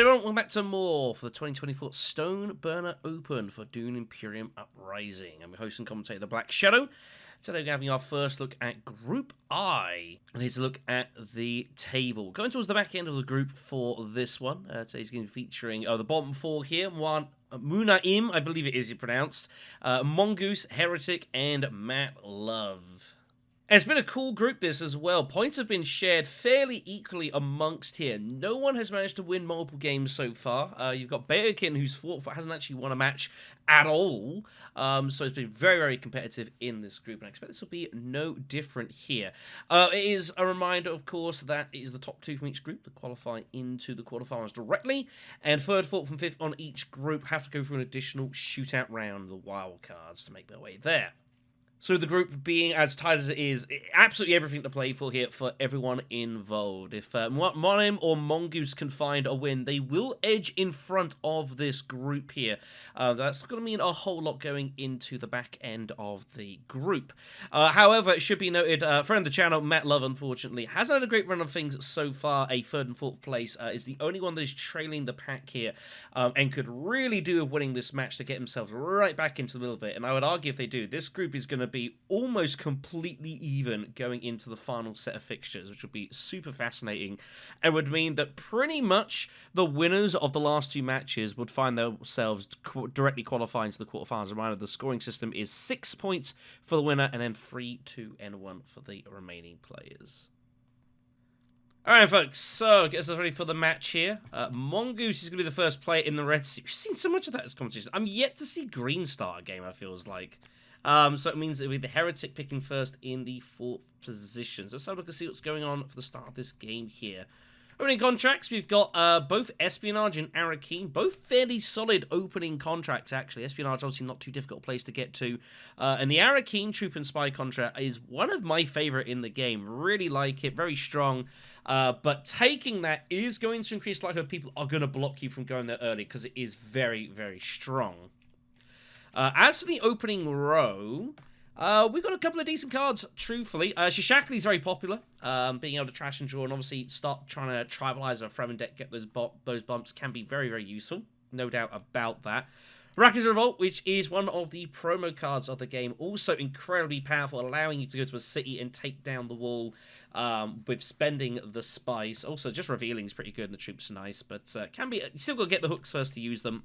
everyone, welcome back to more for the 2024 Stone Burner Open for Dune Imperium Uprising. I'm your host and commentator, the BlackShadow. Today we're having our first look at Group I, and here's a look at the table. Going towards the back end of the group for this one. Today's going to be featuring the bottom four here. One, Munaim, I believe it is pronounced, Mongoose, Heretic, and Matt Love. And it's been a cool group, this, as well. Points have been shared fairly equally amongst here. No one has managed to win multiple games so far. You've got Bayokin, who's fought but hasn't actually won a match at all. So it's been very, very competitive in this group, and I expect this will be no different here. It is a reminder, of course, that it is the top two from each group that qualify into the quarterfinals directly, and third, fourth, and fifth on each group have to go through an additional shootout round, the wildcards, to make their way there. So the group being as tight as it is, absolutely everything to play for here for everyone involved. If Monim or Mongoose can find a win, they will edge in front of this group here. That's going to mean a whole lot going into the back end of the group. However, it should be noted, friend of the channel, Matt Love, unfortunately, hasn't had a great run of things so far. A third and fourth place is the only one that is trailing the pack here, and could really do with winning this match to get themselves right back into the middle of it. And I would argue if they do, this group is going to be almost completely even going into the final set of fixtures, which would be super fascinating and would mean that pretty much the winners of the last two matches would find themselves directly qualifying to the quarterfinals. Reminder, the scoring system is 6 points for the winner and then 3, 2, and 1 for the remaining players. Alright, folks, so get us ready for the match here. Mongoose is going to be the first player in the Red Sea. We've seen so much of that as competition. I'm yet to see Green start a game, I feels like. So it means it'll be the Heretic picking first in the fourth position. So let's have a look and see what's going on for the start of this game here. Opening contracts, we've got both Espionage and Arakeen, both fairly solid opening contracts, actually. Espionage, obviously not too difficult a place to get to. And the Arakeen Troop and Spy contract is one of my favorite in the game. Really like it, very strong. But taking that is going to increase the likelihood people are going to block you from going there early because it is very, very strong. As for the opening row, we've got a couple of decent cards, truthfully. Shishakli is very popular, being able to trash and draw and obviously start trying to tribalize a Fremen deck, get those bumps can be very, very useful. No doubt about that. Rakka's Revolt, which is one of the promo cards of the game, also incredibly powerful, allowing you to go to a city and take down the wall with spending the spice. Also, just revealing is pretty good and the troops are nice, but can be, you still got to get the hooks first to use them.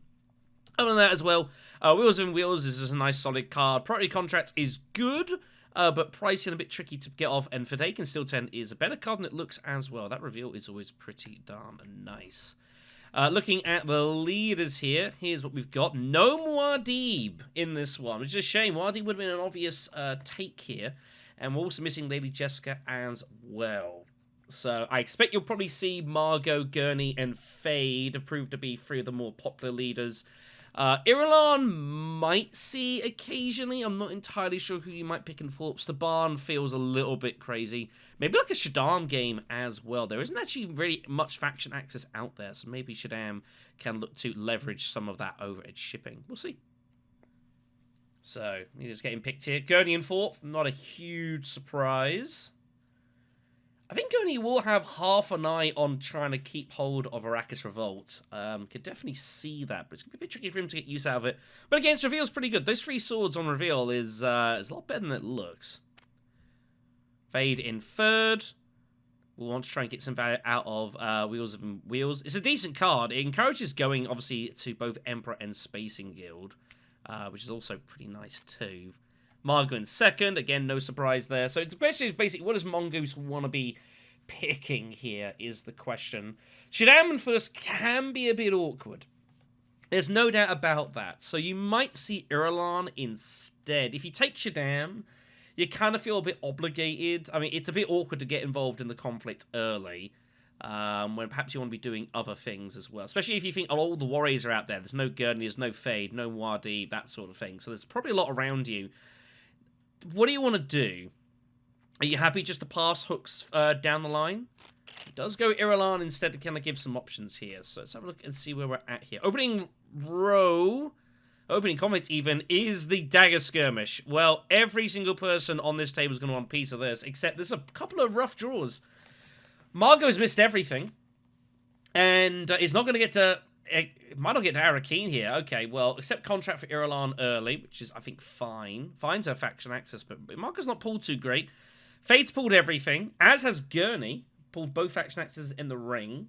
Other than that as well, Wheels and Wheels is a nice solid card. Priority Contract is good, but pricing a bit tricky to get off. And Forsaken Steel 10 is a better card than it looks as well. That reveal is always pretty darn nice. Looking at the leaders here, here's what we've got. No Muad'Dib in this one, which is a shame. Muad'Dib would have been an obvious take here. And we're also missing Lady Jessica as well. So I expect you'll probably see Margot, Gurney, and Fade prove to be three of the more popular leaders. Irulan might see occasionally. I'm not entirely sure who you might pick in fourth. Staban feels a little bit crazy. Maybe like a Shaddam game as well. There isn't actually really much faction access out there, so maybe Shaddam can look to leverage some of that overhead shipping. We'll see. So, leaders getting picked here. Gurney in fourth, not a huge surprise. I think Gurney will have half an eye on trying to keep hold of Arrakis Revolt. Could definitely see that, but it's going to be a bit tricky for him to get use out of it. But against Reveal's pretty good. Those 3 swords on Reveal is a lot better than it looks. Fade in third. We'll want to try and get some value out of Wheels and Wheels. It's a decent card. It encourages going, obviously, to both Emperor and Spacing Guild, which is also pretty nice too. Margot in second. Again, no surprise there. So it's basically what does Mongoose want to be picking here is the question. Shaddam in first can be a bit awkward. There's no doubt about that. So you might see Irulan instead. If you take Shaddam, you kind of feel a bit obligated. I mean, it's a bit awkward to get involved in the conflict early, when perhaps you want to be doing other things as well. Especially if you think, oh, all the warriors are out there. There's no Gurney, there's no Fade, no Muad'Dib, that sort of thing. So there's probably a lot around you. What do you want to do? Are you happy just to pass hooks down the line? It does go Irulan instead to kind of give some options here. So let's have a look and see where we're at here. Opening row, opening conflict even, is the Dagger Skirmish. Well, every single person on this table is going to want a piece of this, except there's a couple of rough draws. Margot's missed everything. And he's not going to get to... It might not get to Arakeen here. Okay, well, accept contract for Irulan early, which is, I think, fine. Finds her faction access, but Marco's not pulled too great. Fade's pulled everything, as has Gurney. Pulled both faction accesses in the ring.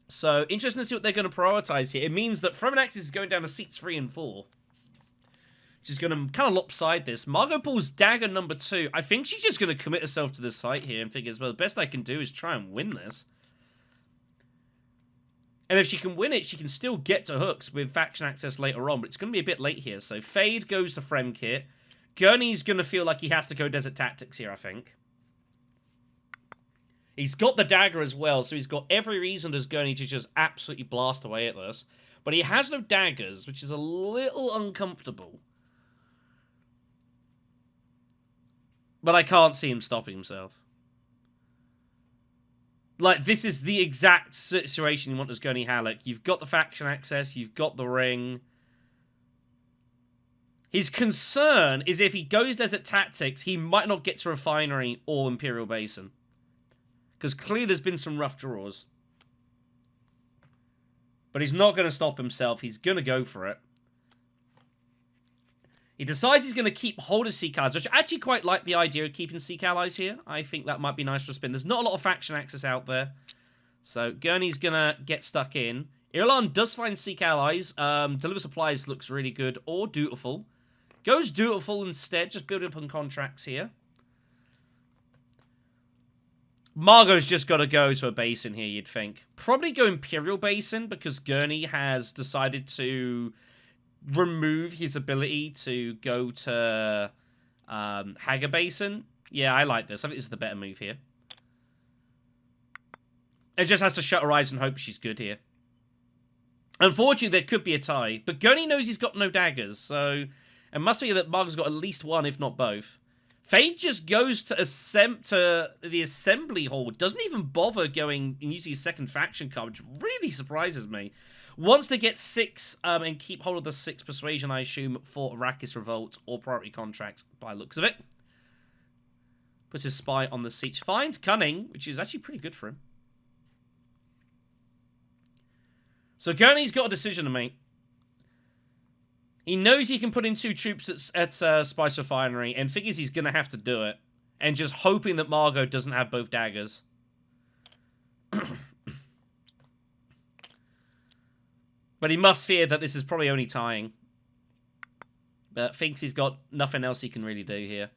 So, interesting to see what they're going to prioritize here. It means that Fremen Axis is going down to seats 3 and 4. Which is going to kind of lopside this. Margot pulls dagger number 2. I think she's just going to commit herself to this fight here and figures, well, the best I can do is try and win this. And if she can win it, she can still get to hooks with faction access later on, but it's going to be a bit late here. So Fade goes to Fremkit. Gurney's going to feel like he has to go Desert Tactics here, I think. He's got the dagger as well, so he's got every reason as Gurney to just absolutely blast away at this. But he has no daggers, which is a little uncomfortable. But I can't see him stopping himself. Like, this is the exact situation you want as Gurney Halleck. You've got the faction access, you've got the ring. His concern is if he goes Desert Tactics, he might not get to Refinery or Imperial Basin. Because clearly there's been some rough draws. But he's not going to stop himself. He's going to go for it. He decides he's going to keep hold of Sea cards, which I actually quite like the idea of keeping Seek allies here. I think that might be nice for a spin. There's not a lot of faction access out there. So Gurney's going to get stuck in. Irulan does find Seek allies. Deliver supplies looks really good. Or dutiful. Goes dutiful instead. Just build up on contracts here. Margot's just got to go to a basin here, you'd think. Probably go Imperial Basin, because Gurney has decided to remove his ability to go to Hagar Basin. Yeah, I like this. I think this is the better move here. It just has to shut her eyes and hope she's good here. Unfortunately, there could be a tie, but Gurney knows he's got no daggers, so it must be that Margot's got at least one, if not both. Fade just goes to the assembly hall. Doesn't even bother going and using his second faction card, which really surprises me. Wants to get 6 and keep hold of the 6 persuasion, I assume, for Arrakis Revolt or priority contracts by looks of it. Puts his spy on the siege. Finds Cunning, which is actually pretty good for him. So Gurney's got a decision to make. He knows he can put in 2 troops at Spice Refinery and figures he's going to have to do it. And just hoping that Margot doesn't have both daggers. But he must fear that this is probably only tying. But thinks he's got nothing else he can really do here.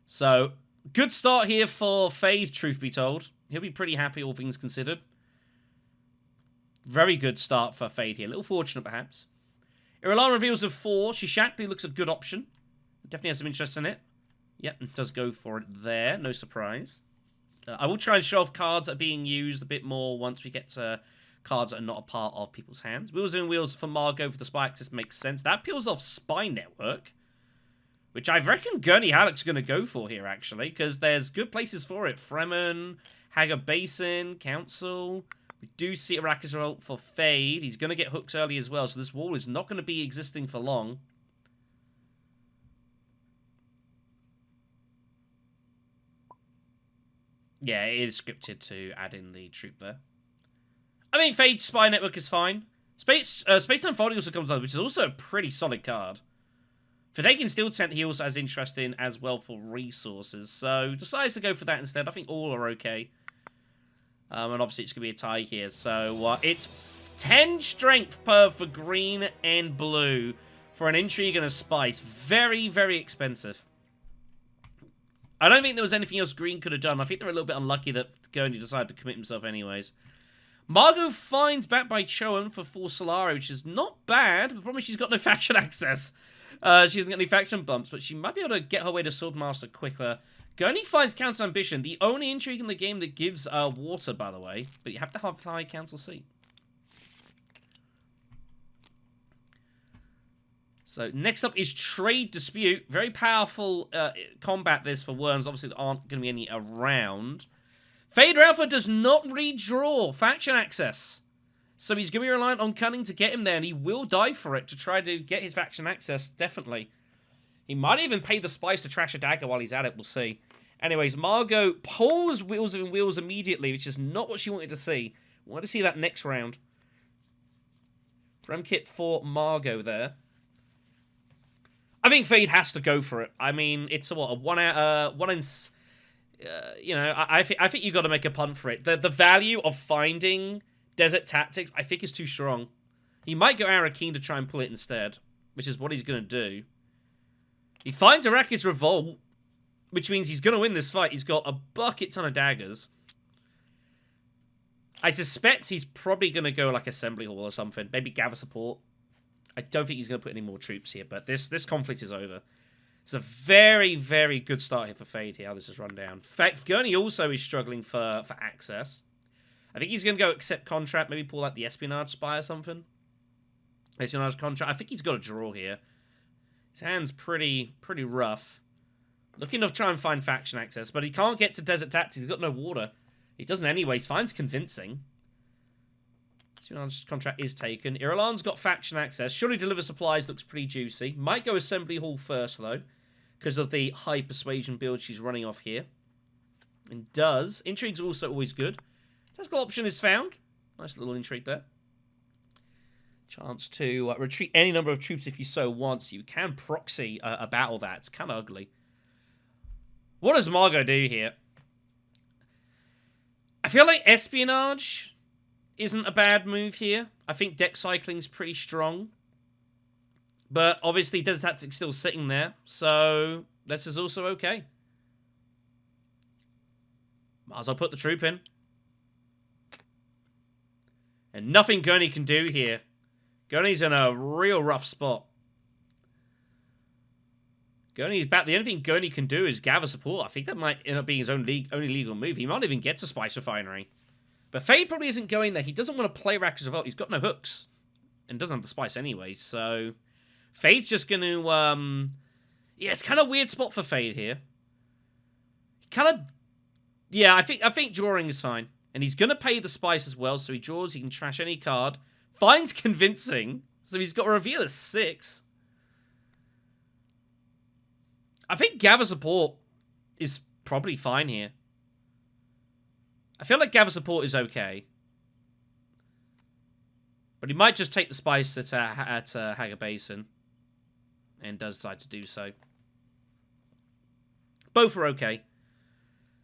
So, good start here for Fade, truth be told. He'll be pretty happy, all things considered. Very good start for Fade here. A little fortunate, perhaps. Irulan reveals of 4. Shishakli looks a good option. Definitely has some interest in it. Yep, it does go for it there. No surprise. I will try and show off cards that are being used a bit more once we get to cards that are not a part of people's hands. Wheels and Wheels for Margot for the Spy Axis makes sense. That peels off Spy Network, which I reckon Gurney Halleck's going to go for here, actually, because there's good places for it. Fremen, Hagar Basin, Council. We do see Arrakis Revolt for Fade. He's going to get hooks early as well, so this wall is not going to be existing for long. Yeah, it is scripted to add in the troop there. I mean, Fade Spy Network is fine. Space-Time Folding also comes up, which is also a pretty solid card. Fordaken Steel Tent he also has interest in as well for resources, so decides to go for that instead. I think all are okay. And obviously it's going to be a tie here. So it's 10 strength for green and blue for an intrigue and a spice. Very, very expensive. I don't think there was anything else green could have done. I think they're a little bit unlucky that Gurney decided to commit himself anyways. Margot finds back by Choan for 4 Solari, which is not bad. The problem is she's got no faction access. She hasn't got any faction bumps, but she might be able to get her way to Swordmaster quicker. Gurney finds Council Ambition, the only intrigue in the game that gives water, by the way. But you have to have high council seat. So next up is Trade Dispute. Very powerful combat this for Worms. Obviously there aren't going to be any around. Fade Alpha does not redraw faction access. So he's going to be reliant on Cunning to get him there, and he will die for it to try to get his faction access, definitely. He might even pay the spice to trash a dagger while he's at it. We'll see. Anyways, Margot pulls Wheels and Wheels immediately, which is not what she wanted to see. We want to see that next round. Threm kit for Margot there. I think Fade has to go for it. I mean, it's a, what, a one in... you know, I think you got to make a punt for it. The value of finding Desert Tactics, I think, is too strong. He might go Arakeen to try and pull it instead, which is what he's going to do. He finds Araki's Revolt, which means he's going to win this fight. He's got a bucket ton of daggers. I suspect he's probably going to go like Assembly Hall or something. Maybe gather support. I don't think he's going to put any more troops here, but this conflict is over. It's a very, very good start here for Fade here, how this has run down. In fact, Gurney also is struggling for access. I think he's going to go accept contract, maybe pull out the Espionage Spy or something. Espionage contract. I think he's got a draw here. His hand's pretty rough. Looking to try and find faction access, but he can't get to Desert Tactics. He's got no water. He doesn't anyways. Finds convincing. Espionage contract is taken. Irulan's got faction access. Surely deliver supplies looks pretty juicy. Might go Assembly Hall first, though, because of the high persuasion build she's running off here. And does. Intrigue's also always good. Tactical option is found. Nice little intrigue there. Chance to retreat any number of troops if you so want. So you can proxy a battle that. It's kind of ugly. What does Margot do here? I feel like Espionage isn't a bad move here. I think deck cycling's pretty strong. But obviously Desert Tactics still sitting there. So this is also okay. Might as well put the troop in. And nothing Gurney can do here. Gurney's in a real rough spot. Gurney's back. The only thing Gurney can do is gather support. I think that might end up being his only legal move. He might even get to Spice Refinery. But Fade probably isn't going there. He doesn't want to play Rak's Revolt. He's got no hooks. And doesn't have the spice anyway. So Fade's just going to... yeah, it's kind of a weird spot for Fade here. He kind of... yeah, I think drawing is fine. And he's going to pay the spice as well. So he draws. He can trash any card. Finds convincing. So he's got a reveal of 6. I think gather support is probably fine here. I feel like gather support is okay. But he might just take the spice at Haga Basin. And does decide to do so. Both are okay.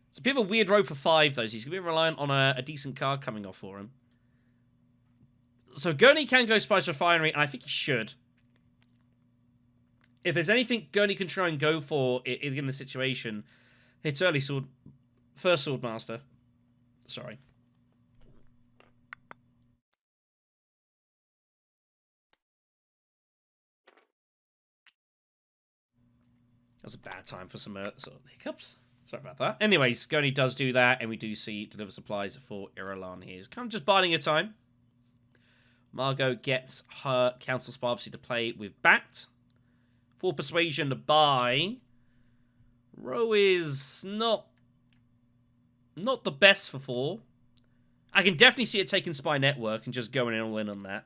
It's a bit of a weird road for 5, though. So he's going to be reliant on a decent card coming off for him. So Gurney can go Spice Refinery, and I think he should. If there's anything Gurney can try and go for in the situation, it's early sword... first Swordmaster. Sorry. That was a bad time for some sort of hiccups. Sorry about that. Anyways, Gurney does do that, and we do see deliver supplies for Irulan here. He's kind of just biding her time. Margot gets her Council Spy obviously to play with Backed. For Persuasion to buy. Row is not the best for 4. I can definitely see it taking Spy Network and just going all in on that.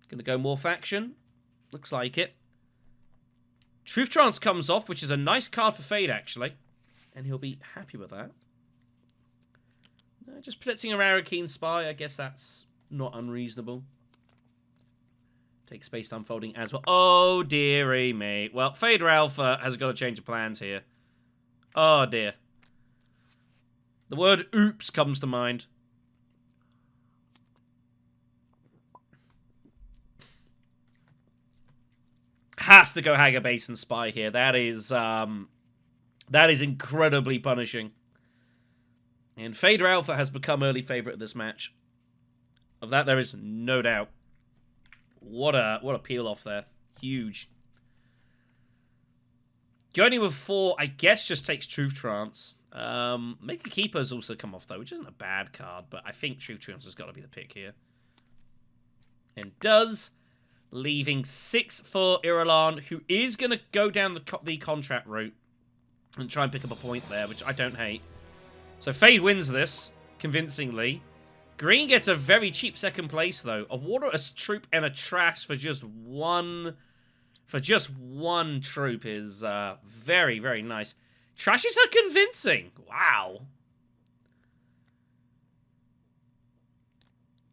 Gonna go more faction. Looks like it. Truth Trance comes off, which is a nice card for Fade, actually. And he'll be happy with that. Just blitzing a Arakeen Spy, I guess that's not unreasonable. Take space to unfolding as well. Oh, dearie me. Well, Fader Alpha has got to change of plans here. Oh, dear. The word oops comes to mind. Has to go Haga Basin Spy here. That is incredibly punishing. And Fader Alpha has become early favourite of this match. Of that, there is no doubt. What a peel off there. Huge. Going with 4, I guess, just takes Truth Trance. Make a Keeper's also come off, though, which isn't a bad card, but I think Truth Trance has got to be the pick here. And does, leaving 6 for Irulan, who is going to go down the contract route and try and pick up a point there, which I don't hate. So Fade wins this, convincingly. Green gets a very cheap second place, though. A water, a troop, and a trash for just one... For just one troop is very, very nice. Trashes are convincing. Wow.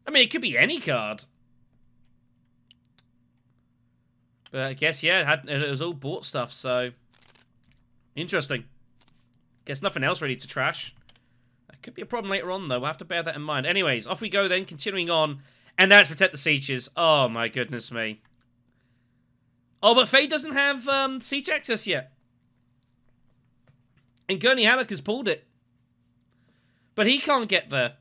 I mean, it could be any card. But I guess, yeah, it was all bought stuff, so... Interesting. Guess nothing else ready to trash. That could be a problem later on, though. We'll have to bear that in mind. Anyways, off we go then, continuing on. And now it's Protect the Sieges. Oh, my goodness me. Oh, but Fade doesn't have siege access yet. And Gurney Halleck has pulled it. But he can't get there.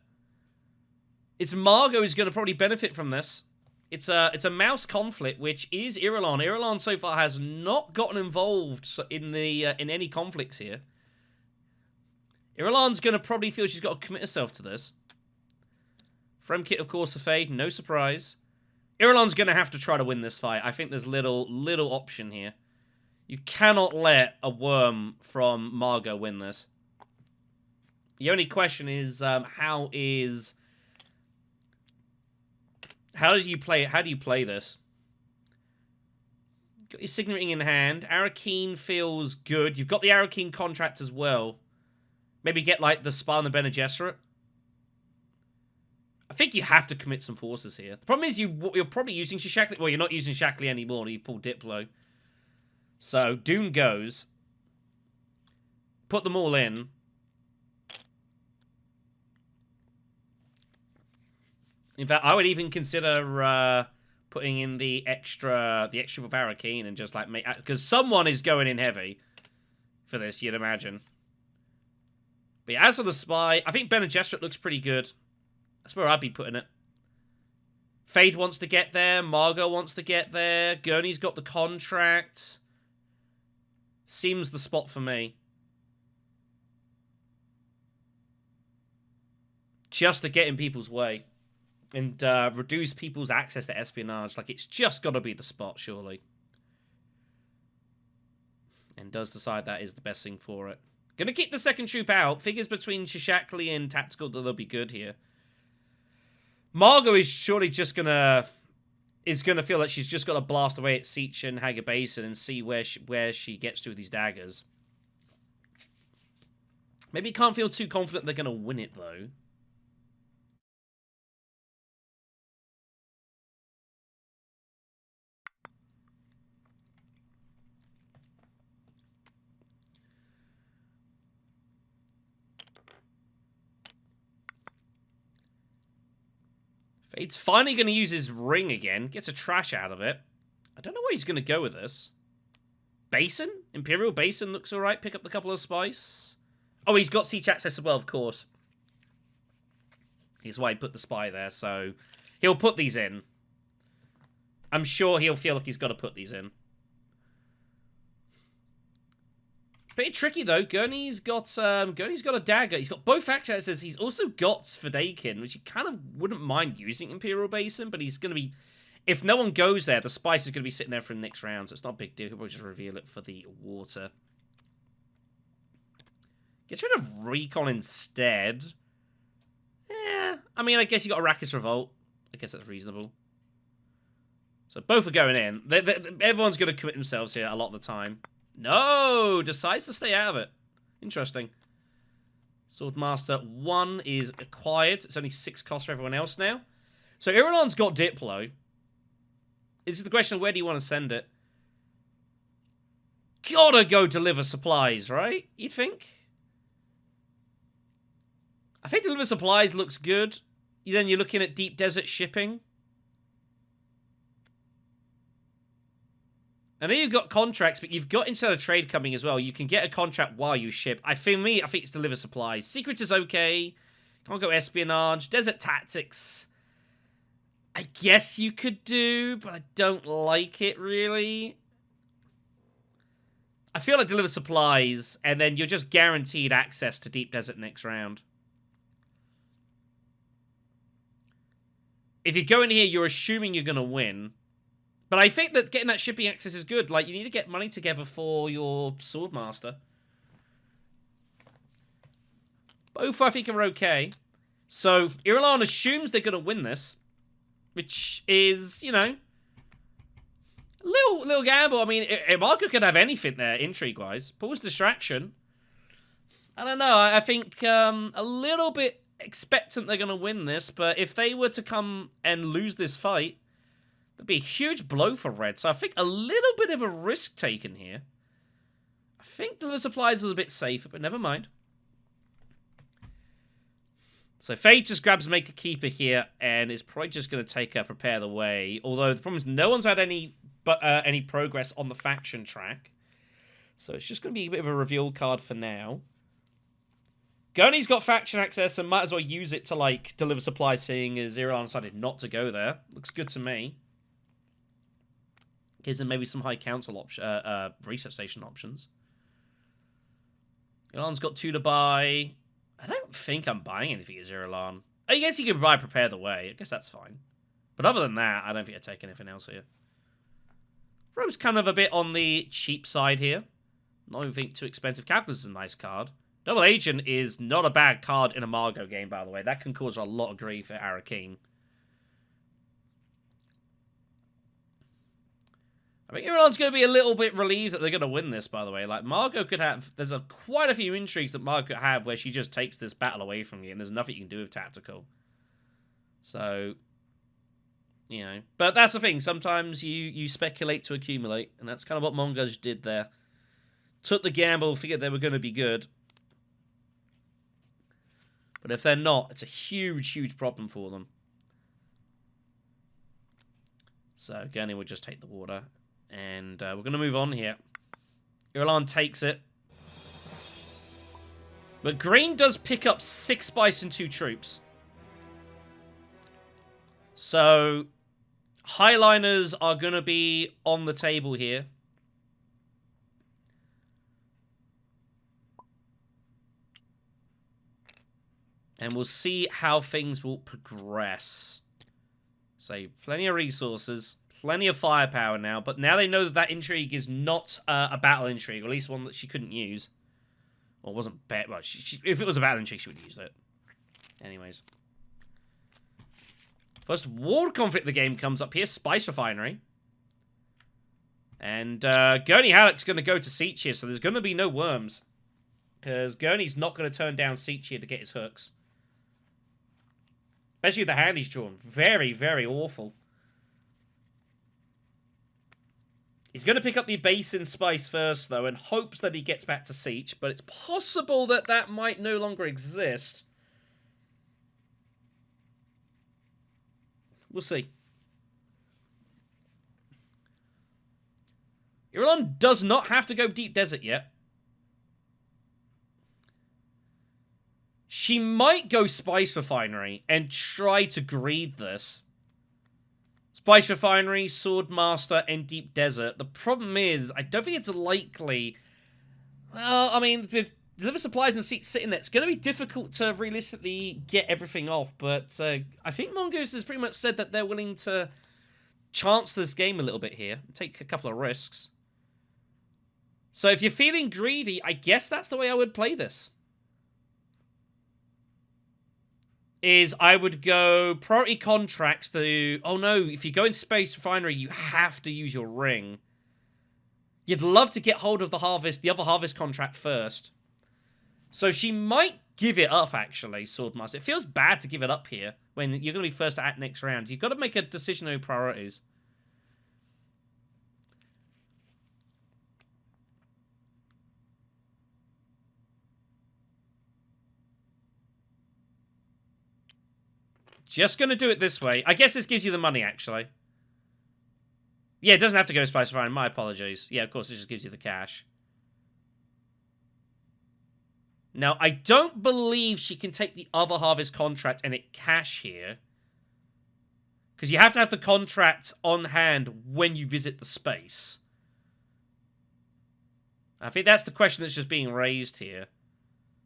It's Margot who's going to probably benefit from this. It's a mouse conflict, which is Irulan. Irulan so far has not gotten involved in any conflicts here. Irulan's going to probably feel she's got to commit herself to this. Fremkit, of course, to Fade. No surprise. Irulan's going to have to try to win this fight. I think there's little option here. You cannot let a worm from Margot win this. The only question is, how do you play this? Got your Signating in hand. Arakeen feels good. You've got the Arakeen contract as well. Maybe get, like, the Spy and the Bene Gesserit. I think you have to commit some forces here. The problem is you're probably using Shishakli. Well, you're not using Shishakli anymore. You pull Diplo. So, Dune goes. Put them all in. In fact, I would even consider putting in the extra with Arakeen and just like make, because someone is going in heavy for this, you'd imagine. But yeah, as for the Spy, I think Bene Gesserit looks pretty good. That's where I'd be putting it. Fade wants to get there. Margot wants to get there. Gurney's got the contract. Seems the spot for me. Just to get in people's way. And reduce people's access to espionage. Like, it's just got to be the spot, surely. And does decide that is the best thing for it. Gonna keep the second troop out. Figures between Shishakli and Tactical that they'll be good here. Margot is surely just gonna feel like she's just got to blast away at Siege and Hager Basin and see where she gets to with these daggers. Maybe can't feel too confident they're gonna win it though. Fade's finally going to use his ring again. Gets a trash out of it. I don't know where he's going to go with this. Basin? Imperial Basin looks alright. Pick up the couple of spice. Oh, he's got siege access as well, of course. Here's why he put the spy there, so he'll put these in. I'm sure he'll feel like he's got to put these in. Pretty tricky though. Gurney's got a dagger. He's got both fact accesses. He's also got Svadekin, which you kind of wouldn't mind using Imperial Basin, but he's gonna be, if no one goes there, the spice is gonna be sitting there for the next round, so it's not a big deal. He'll probably just reveal it for the water. Gets rid of Recon instead. Yeah, I mean, I guess you got Arrakis Revolt. I guess that's reasonable. So both are going in. Everyone's gonna commit themselves here a lot of the time. No! Decides to stay out of it. Interesting. Swordmaster 1 is acquired. It's only 6 cost for everyone else now. So Irulan's got Diplo. It's the question of where do you want to send it? Gotta go deliver supplies, right? You'd think? I think deliver supplies looks good. Then you're looking at deep desert shipping. I know you've got contracts, but you've got Insider Trade coming as well. You can get a contract while you ship. I think it's deliver supplies. Secrets is okay. Can't go espionage. Desert tactics. I guess you could do, but I don't like it, really. I feel like deliver supplies, and then you're just guaranteed access to Deep Desert next round. If you go in here, you're assuming you're going to win. But I think that getting that shipping access is good. Like, you need to get money together for your Swordmaster. Both, I think, are okay. So, Irulan assumes they're going to win this, which is, you know, a little gamble. I mean, Marco could have anything there, intrigue-wise. Pause distraction. I don't know. I think a little bit expectant they're going to win this, but if they were to come and lose this fight, that'd be a huge blow for Red. So I think a little bit of a risk taken here. I think the supplies is a bit safer, but never mind. So Faye just grabs Make a Keeper here, and is probably just going to take her Prepare the Way. Although the problem is no one's had any progress on the faction track. So it's just going to be a bit of a reveal card for now. Gurney's got faction access and might as well use it to, like, deliver supplies, seeing as Irulan decided not to go there. Looks good to me. Gives him maybe some high council research station options. Irulan's got 2 to buy. I don't think I'm buying anything at Irulan. I guess you could buy Prepare the Way. I guess that's fine. But other than that, I don't think I'd take anything else here. Rome's kind of a bit on the cheap side here. Not even think too expensive. Capitalist is a nice card. Double Agent is not a bad card in a Margot game, by the way. That can cause a lot of grief at Arakeen. I think everyone's going to be a little bit relieved that they're going to win this, by the way. Like, Margot could have... There's quite a few intrigues that Margot could have where she just takes this battle away from you, and there's nothing you can do with tactical. So, you know. But that's the thing. Sometimes you speculate to accumulate, and that's kind of what Mongoose did there. Took the gamble, figured they were going to be good. But if they're not, it's a huge, huge problem for them. So, Gurney will just take the water. And we're going to move on here. Irulan takes it. But Green does pick up 6 spice and 2 troops. So, Highliners are going to be on the table here. And we'll see how things will progress. So, plenty of resources. Plenty of firepower now. But now they know that that intrigue is not a battle intrigue. Or at least one that she couldn't use. Well, it wasn't... Well, if it was a battle intrigue, she would use it. Anyways. First war conflict the game comes up here. Spice Refinery. And Gurney Halleck's going to go to Siege here. So there's going to be no worms. Because Gurney's not going to turn down Siege here to get his hooks. Especially with the hand he's drawn. Very, very awful. He's going to pick up the Basin Spice first, though, and hopes that he gets back to Siege. But it's possible that that might no longer exist. We'll see. Irulan does not have to go Deep Desert yet. She might go Spice Refinery and try to greed this. Spice Refinery, Swordmaster, and Deep Desert. The problem is, I don't think it's likely... Well, I mean, with deliver supplies and seats sitting there, it's going to be difficult to realistically get everything off, but I think Mongoose has pretty much said that they're willing to chance this game a little bit here, take a couple of risks. So if you're feeling greedy, I guess that's the way I would play this. Is I would go priority contracts to... Oh no, if you go in Space Refinery, you have to use your ring. You'd love to get hold of the other harvest contract first. So she might give it up, actually, Swordmaster. It feels bad to give it up here when you're going to be first to act next round. You've got to make a decision on priorities. Just going to do it this way. I guess this gives you the money, actually. Yeah, it doesn't have to go to Spice Refinery. My apologies. Yeah, of course, it just gives you the cash. Now, I don't believe she can take the other harvest contract and it cash here. Because you have to have the contract on hand when you visit the space. I think that's the question that's just being raised here.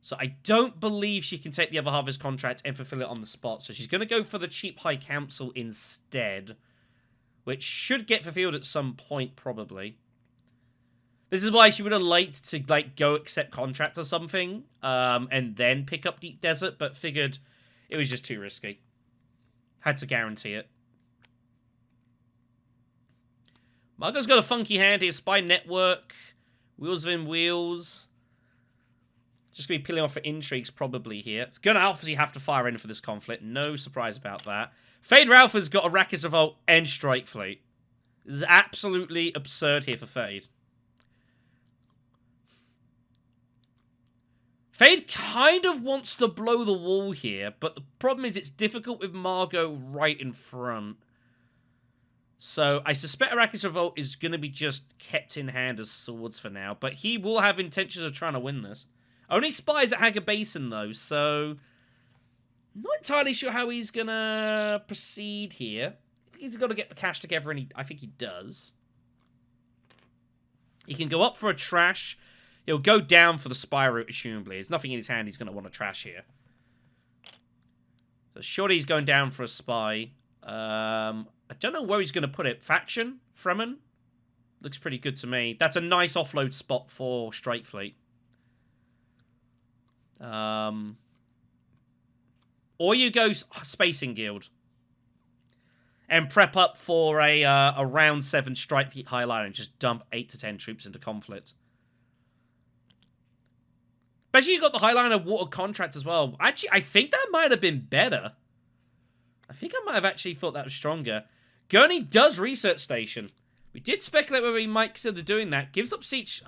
So I don't believe she can take the other harvest contract and fulfill it on the spot. So she's going to go for the cheap High Council instead. Which should get fulfilled at some point, probably. This is why she would have liked to go accept contract or something. And then pick up Deep Desert. But figured It was just too risky. Had to guarantee it. Margot's got a funky hand here. Spy Network. Wheels within wheels. Just going to be peeling off for intrigues probably here. It's going to obviously have to fire in for this conflict. No surprise about that. Fade Ralpha's got Arrakis Revolt and Strike Fleet. This is absolutely absurd here for Fade. Fade kind of wants to blow the wall here, but the problem is it's difficult with Margot right in front. So I suspect Arrakis Revolt is going to be just kept in hand as swords for now, but he will have intentions of trying to win this. Only spies at Haga Basin, though, so not entirely sure how he's going to proceed here. I think he's got to get the cash together, and I think he does. He can go up for a trash. He'll go down for the spy route, assumably. There's nothing in his hand he's going to want to trash here. So surely he's going down for a spy. I don't know where he's going to put it. Faction? Fremen? Looks pretty good to me. That's a nice offload spot for Strike Fleet. Or you go Spacing Guild. And prep up for a round 7 Strike Fleet Highliner and just dump 8 to 10 troops into conflict. Especially you got the Highliner Water Contract as well. Actually, I think that might have been better. I think I might have actually thought that was stronger. Gurney does Research Station. We did speculate whether he might consider doing that. Gives up Siege,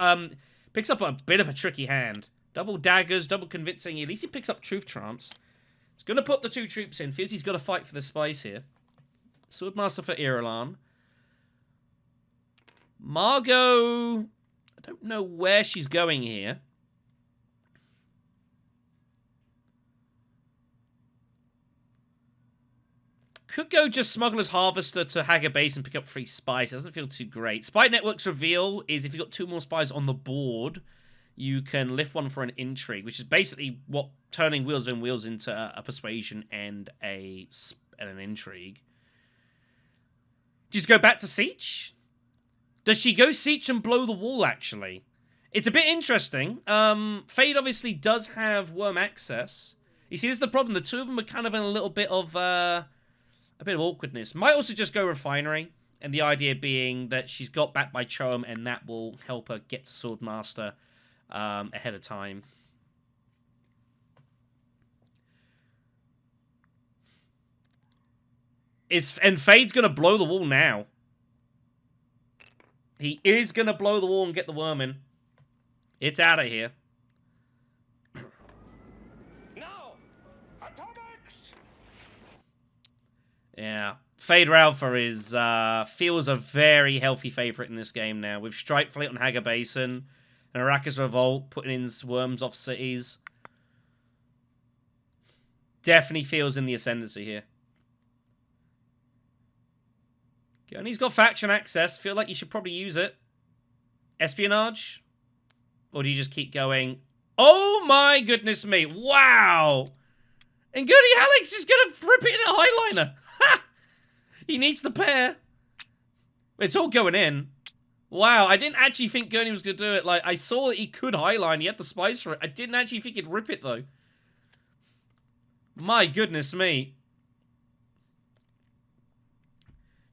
picks up a bit of a tricky hand. Double daggers, double convincing. At least he picks up Truth Trance. He's going to put the 2 troops in. Feels he's got to fight for the spies here. Swordmaster for Irulan. Margot, I don't know where she's going here. Could go just Smuggler's Harvester to Haga Base and pick up 3 spies. It doesn't feel too great. Spy Network's reveal is if you've got 2 more spies on the board, you can lift one for an intrigue, which is basically what turning Wheels and Wheels into a persuasion and an intrigue. Does she go back to Siege? Does she go Siege and blow the wall, actually? It's a bit interesting. Fade obviously does have Worm access. You see, this is the problem. The 2 of them are kind of in a little bit of awkwardness. Might also just go Refinery, and the idea being that she's got back by Choam, and that will help her get to Swordmaster ahead of time. And Fade's going to blow the wall now. He is going to blow the wall and get the worm in. It's out of here. Yeah, Fade Ralpha is feels a very healthy favourite in this game now. With Strike Fleet on Haga Basin and Arrakis Revolt putting in swarms off cities. Definitely feels in the ascendancy here. And he's got faction access. Feel like you should probably use it. Espionage? Or do you just keep going? Oh my goodness me. Wow. And Goody Alex is going to rip it in a highliner. He needs the pair. It's all going in. Wow, I didn't actually think Gurney was going to do it. Like, I saw that he could highline. He had the spice for it. I didn't actually think he'd rip it, though. My goodness me.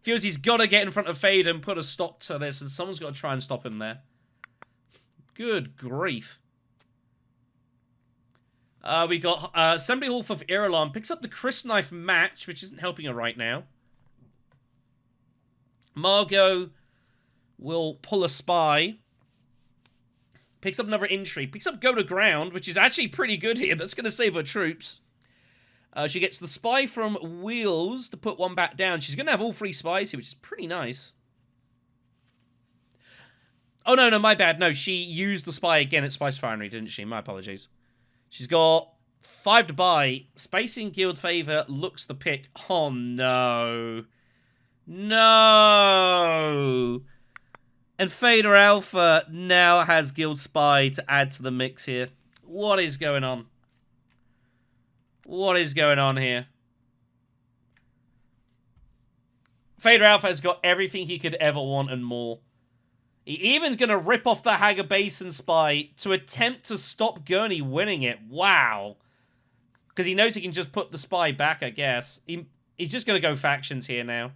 Feels he's got to get in front of Fade and put a stop to this, and someone's got to try and stop him there. Good grief. We got Assembly Hall for Irulan. Picks up the Chris Knife match, which isn't helping her right now. Margot will pull a spy. Picks up another intrigue. Picks up Go to Ground, which is actually pretty good here. That's going to save her troops. She gets the spy from Wheels to put one back down. She's going to have all 3 spies here, which is pretty nice. Oh, no, my bad. No, she used the spy again at Spice Finery, didn't she? My apologies. She's got 5 to buy. Spacing Guild Favor looks the pick. Oh, no. No. And Fader Alpha now has Guild Spy to add to the mix here. What is going on? What is going on here? Fader Alpha has got everything he could ever want and more. He even's going to rip off the Haga Basin Spy to attempt to stop Gurney winning it. Wow. Because he knows he can just put the spy back, I guess. He's just going to go factions here now.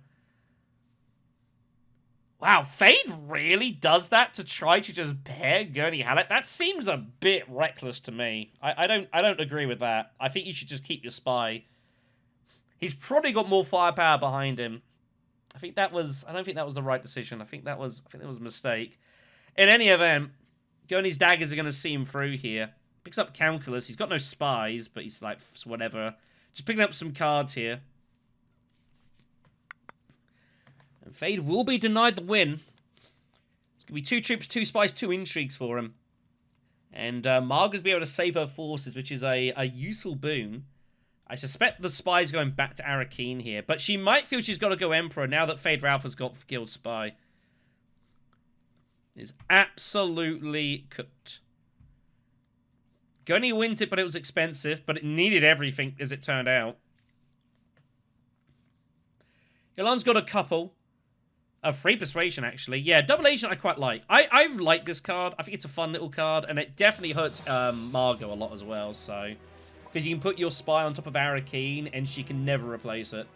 Wow, Fade really does that to try to just pair Gurney Halleck? That seems a bit reckless to me. I don't agree with that. I think you should just keep your spy. He's probably got more firepower behind him. I don't think that was the right decision. I think that was a mistake. In any event, Gurney's daggers are going to see him through here. Picks up Calculus. He's got no spies, but he's like, whatever. Just picking up some cards here. And Fade will be denied the win. It's going to be 2 troops, 2 spies, 2 intrigues for him. And Marga's be able to save her forces, which is a useful boon. I suspect the spy's going back to Arakeen here, but she might feel she's got to go Emperor now that Fade Ralph has got Guild Spy. Is absolutely cooked. Gurney wins it, but it was expensive, but it needed everything as it turned out. Ilan's got a couple. A free persuasion, actually. Yeah, double agent I quite like. I like this card. I think it's a fun little card, and it definitely hurts Margot a lot as well, so... Because you can put your spy on top of Arakeen, and she can never replace it.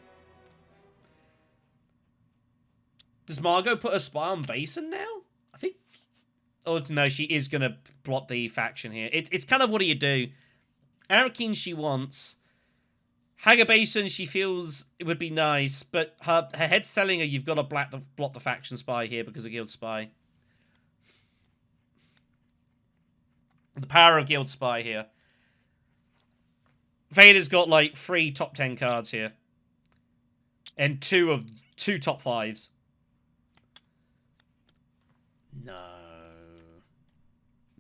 Does Margot put a spy on Basin now? I think... Oh, no, she is going to plot the faction here. It's kind of what do you do? Arakeen she wants. Haga Basin, she feels it would be nice, but her head's telling her you've got to block the faction spy here because of Guild Spy. The power of Guild Spy here. Vader's got like 3 top 10 cards here. And 2 top 5s.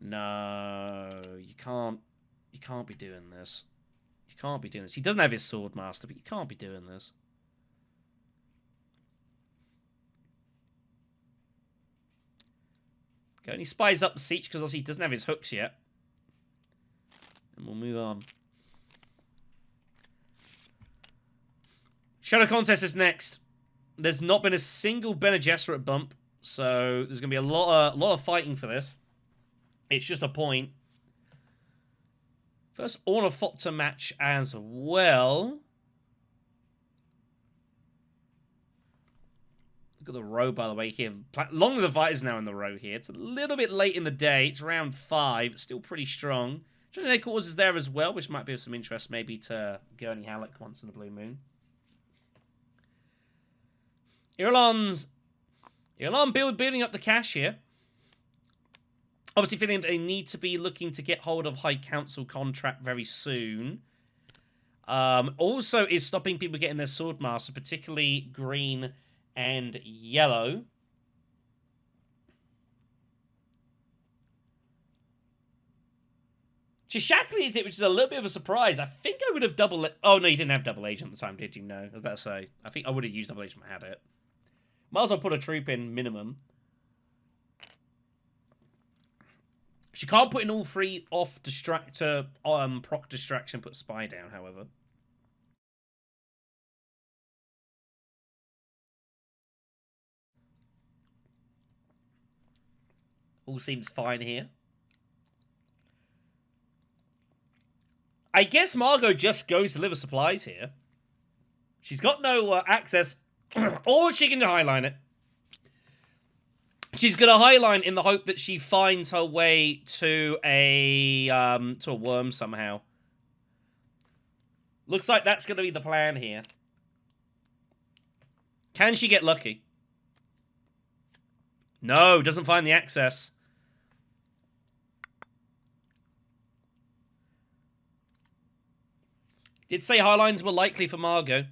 No, you can't be doing this. You can't be doing this. He doesn't have his Sword Master, but you can't be doing this. Okay, and he spies up the siege because obviously he doesn't have his hooks yet. And we'll move on. Shadow Contest is next. There's not been a single Bene Gesserit bump, so there's going to be a lot of fighting for this. It's just a point. First Ornithopter match as well. Look at the row, by the way, here. Long of the Fight is now in the row here. It's a little bit late in the day. It's round 5. It's still pretty strong. Judging Headquarters is there as well, which might be of some interest maybe to Gurney Halleck once in the Blue Moon. Irulan building up the cash here. Obviously feeling that they need to be looking to get hold of High Council contract very soon. Also is stopping people getting their Sword Master, particularly green and yellow. Shishakli is it, which is a little bit of a surprise. I think I would have double... Oh, no, you didn't have double agent at the time, did you? No, I was about to say. I think I would have used double agent if I had it. Might as well put a troop in minimum. She can't put in all 3 off distractor, proc distraction, put spy down, however. All seems fine here. I guess Margot just goes to deliver supplies here. She's got no access, or she can highline it. She's going to highline in the hope that she finds her way to a worm somehow. Looks like that's going to be the plan here. Can she get lucky? No, doesn't find the access. Did say highlines were likely for Margot.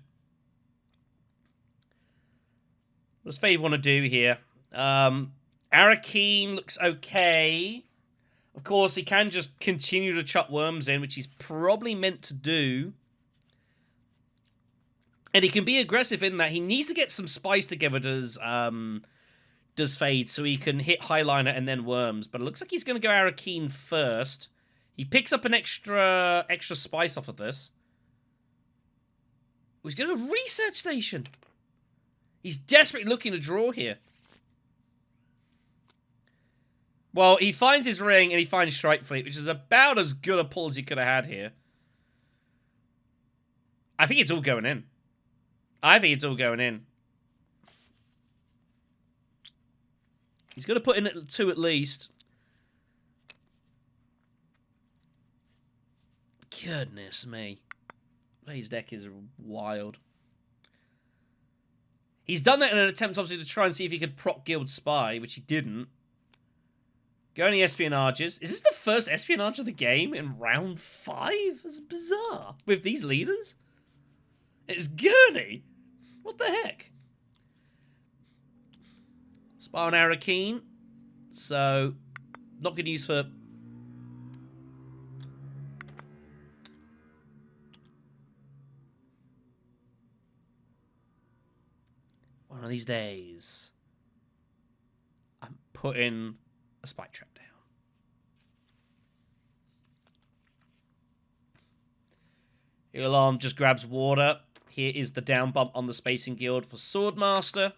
What does Fade want to do here? Arakeen looks okay. Of course, he can just continue to chuck worms in, which he's probably meant to do. And he can be aggressive in that. He needs to get some spice together, does Fade, so he can hit Highliner and then worms. But it looks like he's going to go Arakeen first. He picks up an extra spice off of this. He's going to research station. He's desperately looking to draw here. Well, he finds his ring and he finds Strike Fleet, which is about as good a pull as he could have had here. I think it's all going in. I think it's all going in. He's going to put in 2 at least. Goodness me. His deck is wild. He's done that in an attempt, obviously, to try and see if he could proc Guild Spy, which he didn't. Going espionages. Is this the first espionage of the game in round 5? That's bizarre. With these leaders? It's Gurney. What the heck? Spy on Arakeen. So, not good news for... One of these days, I'm putting a spy trap down. Alarm just grabs water. Here is the down bump on the Spacing Guild for Swordmaster.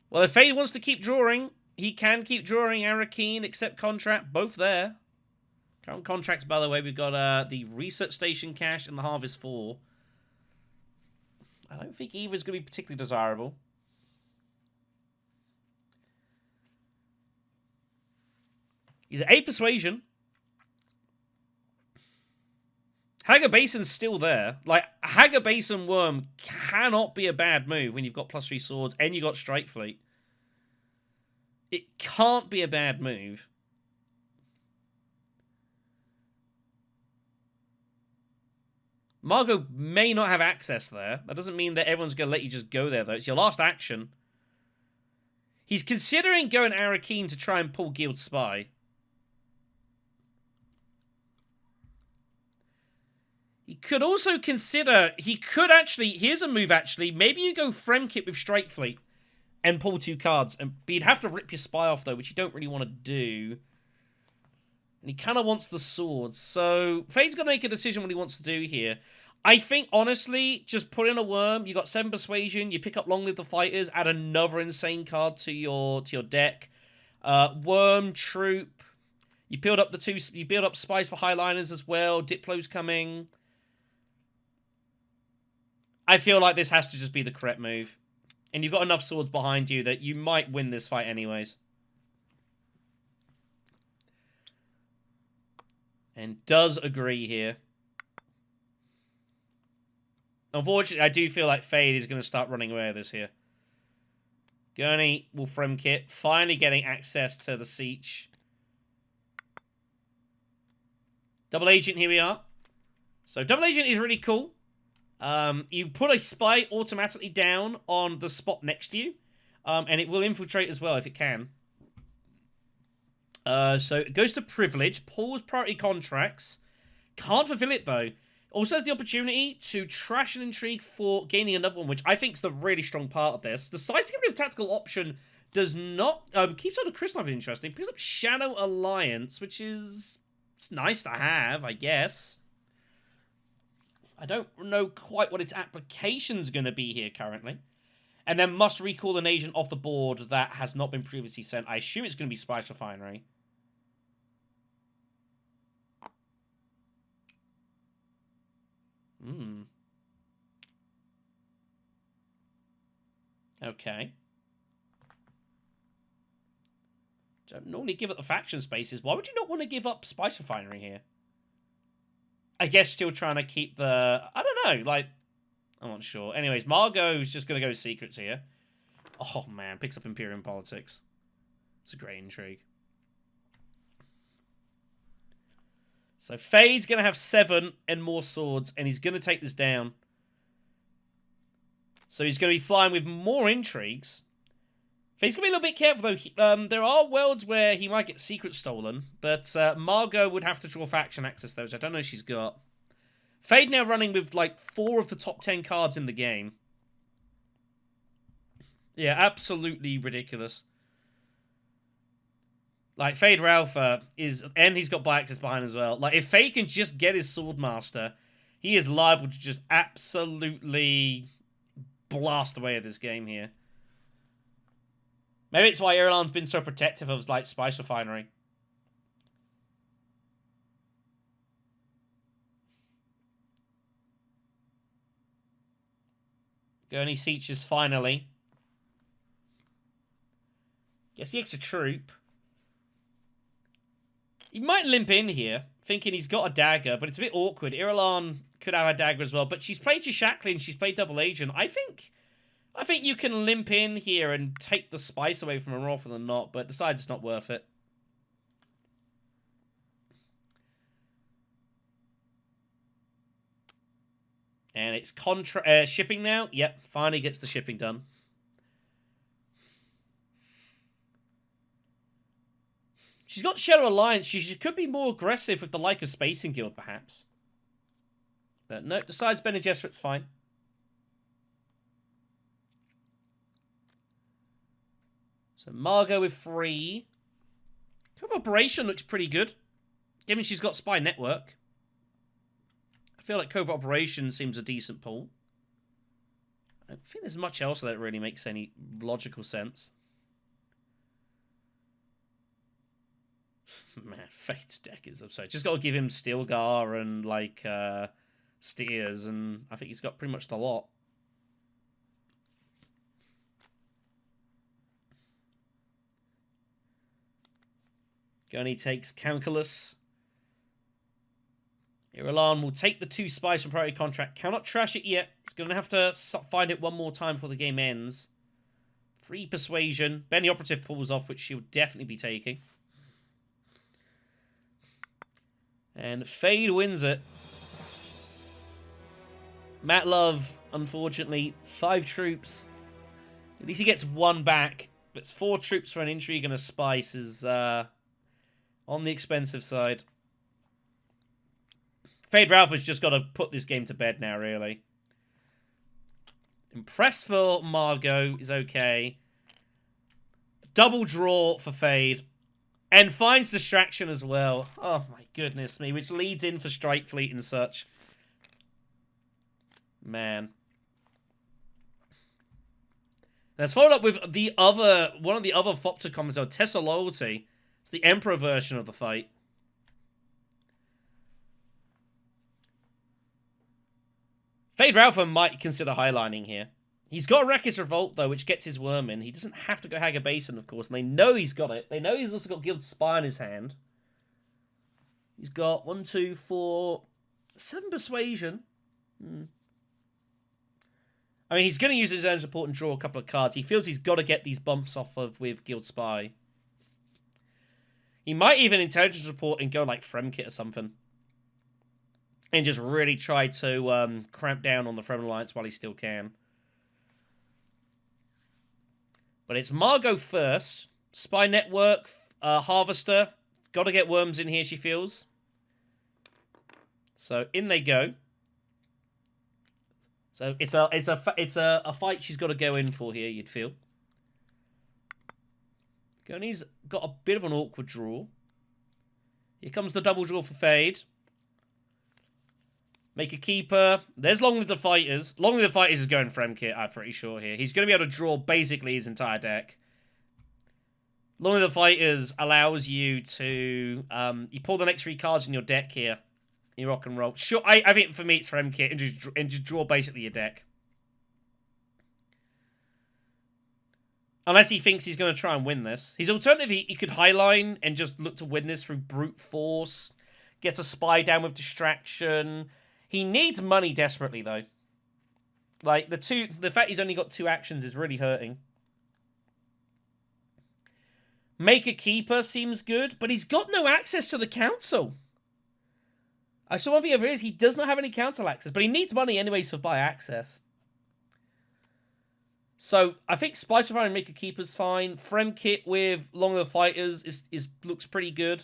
Well, if Fade wants to keep drawing, he can keep drawing. Arakeen, accept contract, both there. Current contracts, by the way, we've got the Research Station Cache and the Harvest 4. I don't think either's going to be particularly desirable. He's at 8 Persuasion. Haggar Basin's still there. Like, Haggar Basin Worm cannot be a bad move when you've got +3 swords and you've got Strike Fleet. It can't be a bad move. Margot may not have access there. That doesn't mean that everyone's going to let you just go there, though. It's your last action. He's considering going Arakeen to try and pull Guild Spy. He could also consider... He could actually... Here's a move, actually. Maybe you go Fremkit with Strike Fleet and pull 2 cards. But you'd have to rip your Spy off, though, which you don't really want to do. And he kind of wants the swords. So, Fade's got to make a decision what he wants to do here. I think, honestly, just put in a Worm. You got 7 Persuasion. You pick up Long Live the Fighters. Add another insane card to your deck. Worm, Troop. You build up the 2... You build up Spies for Highliners as well. Diplo's coming. I feel like this has to just be the correct move. And you've got enough swords behind you that you might win this fight anyways. And does agree here. Unfortunately, I do feel like Fade is going to start running away with this here. Gurney will Fremkit, finally getting access to the Siege. Double Agent, here we are. So Double Agent is really cool. You put a Spy automatically down on the spot next to you. And it will infiltrate as well if it can. So it goes to Privilege, pulls priority contracts. Can't fulfill it, though. Also has the opportunity to trash an intrigue for gaining another one, which I think is the really strong part of this. Decides to get rid of tactical option, does not... keeps on the Crystal interesting. Picks up Shadow Alliance, which is... It's nice to have, I guess. I don't know quite what its application's going to be here currently. And then must recall an agent off the board that has not been previously sent. I assume it's going to be Spice Refinery. Okay. Don't normally give up the faction spaces. Why would you not want to give up Spice Refinery here? I guess still trying to keep the... I don't know, like... I'm not sure. Anyways, Margot's just going to go secrets here. Oh, man. Picks up Imperium Politics. It's a great intrigue. So Fade's going to have 7 and more swords, and he's going to take this down. So he's going to be flying with more intrigues. Fade's going to be a little bit careful, though. There are worlds where he might get secrets stolen, but Margot would have to draw faction access, though, which I don't know if she's got. Fade now running with, like, 4 of the top 10 cards in the game. Yeah, absolutely ridiculous. Like, Fade Ralph is... And he's got buy access behind as well. Like, if Fade can just get his Swordmaster, he is liable to just absolutely blast away at this game here. Maybe it's why Irulan's been so protective of, like, Spice Refinery. Gurney Seaches finally. Gets the extra troop. He might limp in here, thinking he's got a dagger, but it's a bit awkward. Irulan could have a dagger as well, but she's played Shishakli and she's played Double Agent. I think you can limp in here and take the spice away from her more often than not, but decides it's not worth it. And it's shipping now. Yep, finally gets the shipping done. She's got Shadow Alliance. She could be more aggressive with the Leica Spacing Guild, perhaps. But no, decides Bene Gesserit's fine. So Margot with 3. Cooperation looks pretty good, given she's got Spy Network. I feel like Covert Operation seems a decent pull. I don't think there's much else that really makes any logical sense. Man, Fate's deck is absurd. Just got to give him Stilgar and, like, Steers, and I think he's got pretty much the lot. Gurney takes Calculus. Irulan will take the 2 spies from priority contract. Cannot trash it yet. He's going to have to find it one more time before the game ends. 3 Persuasion. Benny Operative pulls off, which she'll definitely be taking. And Fade wins it. Matt Love, unfortunately, 5 troops. At least he gets 1 back. But it's 4 troops for an Intrigue and a Spice is on the expensive side. Fade Ralph has just got to put this game to bed now, really. Impressed for Margot is okay. Double draw for Fade. And finds Distraction as well. Oh my goodness me. Which leads in for Strike Fleet and such. Man. That's followed up with the other... one of the other Fopter comments, Tesla Loyalty. It's the Emperor version of the fight. Fade Ralph might consider highlining here. He's got Rakis Revolt, though, which gets his worm in. He doesn't have to go Haga Basin, of course, and they know he's got it. They know he's also got Guild Spy in his hand. He's got 1, 2, 4, 7 Persuasion. I mean, he's going to use his own support and draw a couple of cards. He feels he's got to get these bumps off of with Guild Spy. He might even Intelligence Report and go like Fremkit or something. And just really try to cramp down on the Fremen Alliance while he still can. But it's Margot first. Spy Network, Harvester. Got to get worms in here, she feels. So in they go. So it's a fight she's got to go in for here, you'd feel. Gurney's got a bit of an awkward draw. Here comes the double draw for Fade. Make a keeper. There's Long Live the Fighters. Long Live the Fighters is going Fremkit, I'm pretty sure here. He's going to be able to draw basically his entire deck. Long Live the Fighters allows you to... you pull the next 3 cards in your deck here. You rock and roll. Sure, I think for me it's Fremkit and just draw basically your deck. Unless he thinks he's going to try and win this. His alternative, he could highline and just look to win this through brute force. Gets a spy down with distraction. He needs money desperately, though. Like, the fact he's only got 2 actions is really hurting. Make a keeper seems good, but he's got no access to the council. I saw one thing over here is he does not have any council access, but he needs money anyways for buy access. So, I think Spice Fire and Make a Keeper's fine. Fremkit with Long Live the Fighters looks pretty good.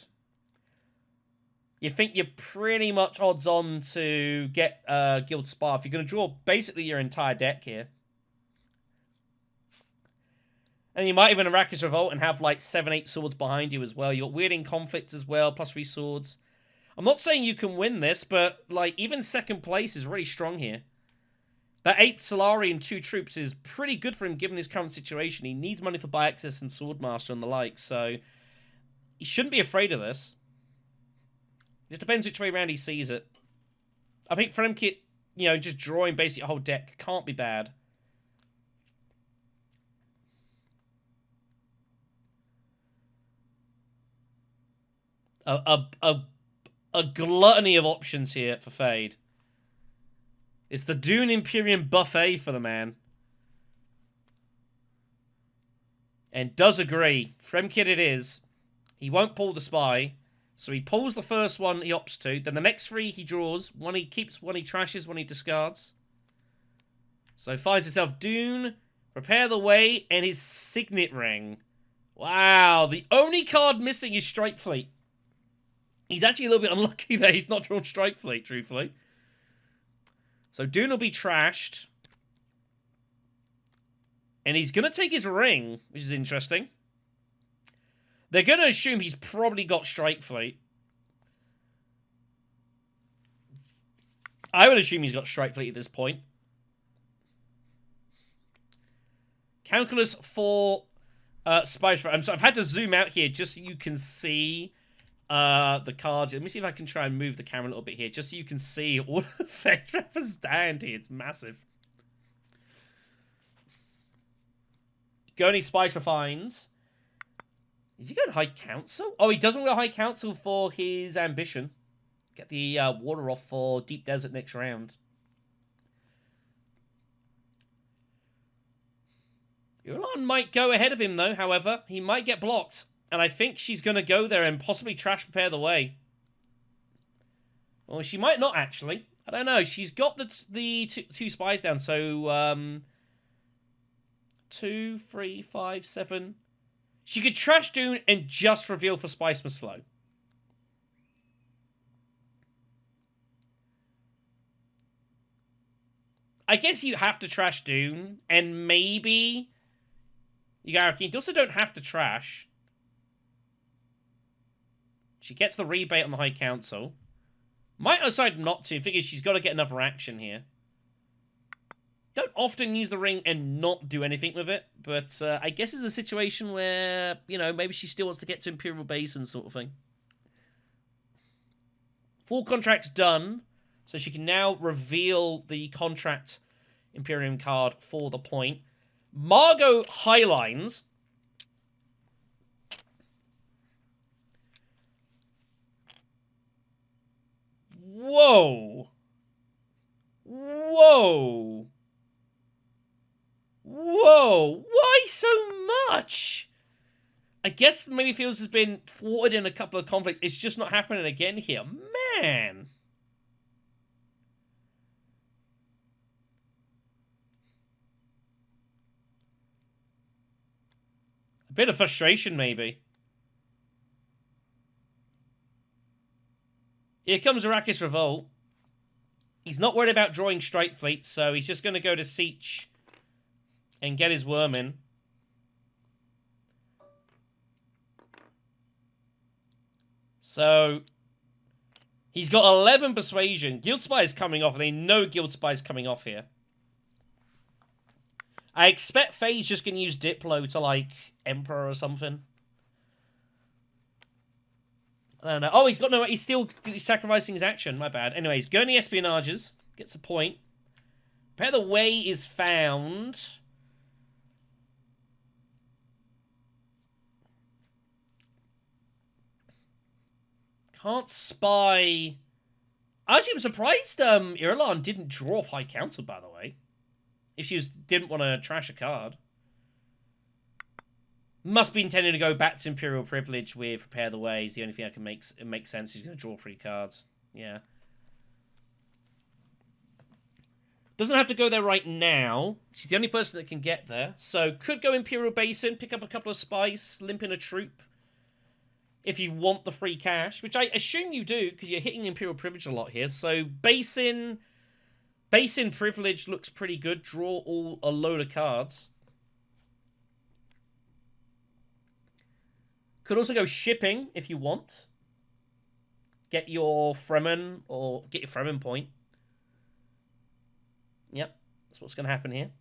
You think you're pretty much odds on to get Guild Spy if you're going to draw basically your entire deck here. And you might even Arrakis Revolt and have like 7, 8 swords behind you as well. You got Weirding Conflict as well, plus 3 swords. I'm not saying you can win this, but like even second place is really strong here. That 8 Solari and 2 troops is pretty good for him given his current situation. He needs money for buy access and Swordmaster and the like, so he shouldn't be afraid of this. It just depends which way around he sees it. I think Fremkit, you know, just drawing basically a whole deck can't be bad. A gluttony of options here for Fade. It's the Dune Imperium buffet for the man. And does agree. Fremkid it is. He won't pull the spy. So he pulls the first one he opts to. Then the next three he draws. One he keeps, one he trashes, one he discards. So finds himself Dune, Prepare the Way, and his Signet Ring. Wow. The only card missing is Strike Fleet. He's actually a little bit unlucky that he's not drawn Strike Fleet, truthfully. So Dune will be trashed. And he's going to take his ring, which is interesting. They're going to assume he's probably got Strike Fleet. I would assume he's got Strike Fleet at this point. Calculus for Spice. So I've had to zoom out here just so you can see the cards. Let me see if I can try and move the camera a little bit here, just so you can see all the effect wrappers down here. It's massive. Gurney Spice Refines. Is he going High Council? Oh, he doesn't go High Council for his ambition. Get the water off for Deep Desert next round. Irulan might go ahead of him, though, however. He might get blocked. And I think she's going to go there and possibly trash Prepare the Way. Well, she might not, actually. I don't know. She's got the two spies down, so... 2, 3, 5, 7. She could trash Dune and just reveal for Spice Must Flow. I guess you have to trash Dune, and maybe you also don't have to trash. She gets the rebate on the High Council. Might decide not to. Figures she's got to get another action here. Don't often use the ring and not do anything with it, but I guess it's a situation where, you know, maybe she still wants to get to Imperial Basin sort of thing. Full contract's done, so she can now reveal the contract Imperium card for the point. Margot Highlines. Whoa. Whoa. Whoa, why so much? I guess maybe feels has been thwarted in a couple of conflicts. It's just not happening again here. Man. A bit of frustration, maybe. Here comes Arrakis Revolt. He's not worried about drawing Strike Fleet, so he's just going to go to Siege and get his worm in. So he's got 11 persuasion. Guild Spy is coming off, and they know Guild Spy is coming off here. I expect Faye's just going to use Diplo to, like, Emperor or something. I don't know. Oh, he's got no... He's still sacrificing his action. My bad. Anyways, Gurney Espionages. Gets a point. Prepare the Way is found. Can't spy... Actually, I'm surprised Irulan didn't draw off High Council, by the way. If she didn't want to trash a card. Must be intending to go back to Imperial Privilege with Prepare the Way. Is the only thing I can make sense. He's going to draw 3 cards. Yeah. Doesn't have to go there right now. She's the only person that can get there. So, could go Imperial Basin, pick up a couple of spice, limp in a troop. If you want the free cash, which I assume you do, because you're hitting Imperial Privilege a lot here. So, Basin Privilege looks pretty good. Draw a load of cards. Could also go Shipping, if you want. Get your Fremen, or get your Fremen point. Yep, that's what's going to happen here.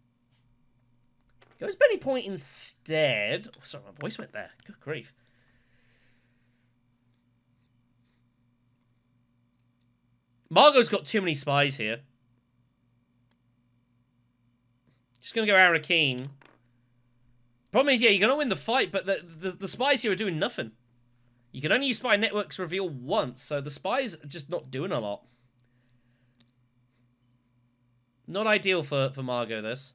Goes Benny Point instead. Oh, sorry, my voice went there. Good grief. Margot's got too many spies here. Just going to go Arakeen. Problem is, yeah, you're going to win the fight, but the spies here are doing nothing. You can only use spy networks reveal once, so the spy's just not doing a lot. Not ideal for Margot, this.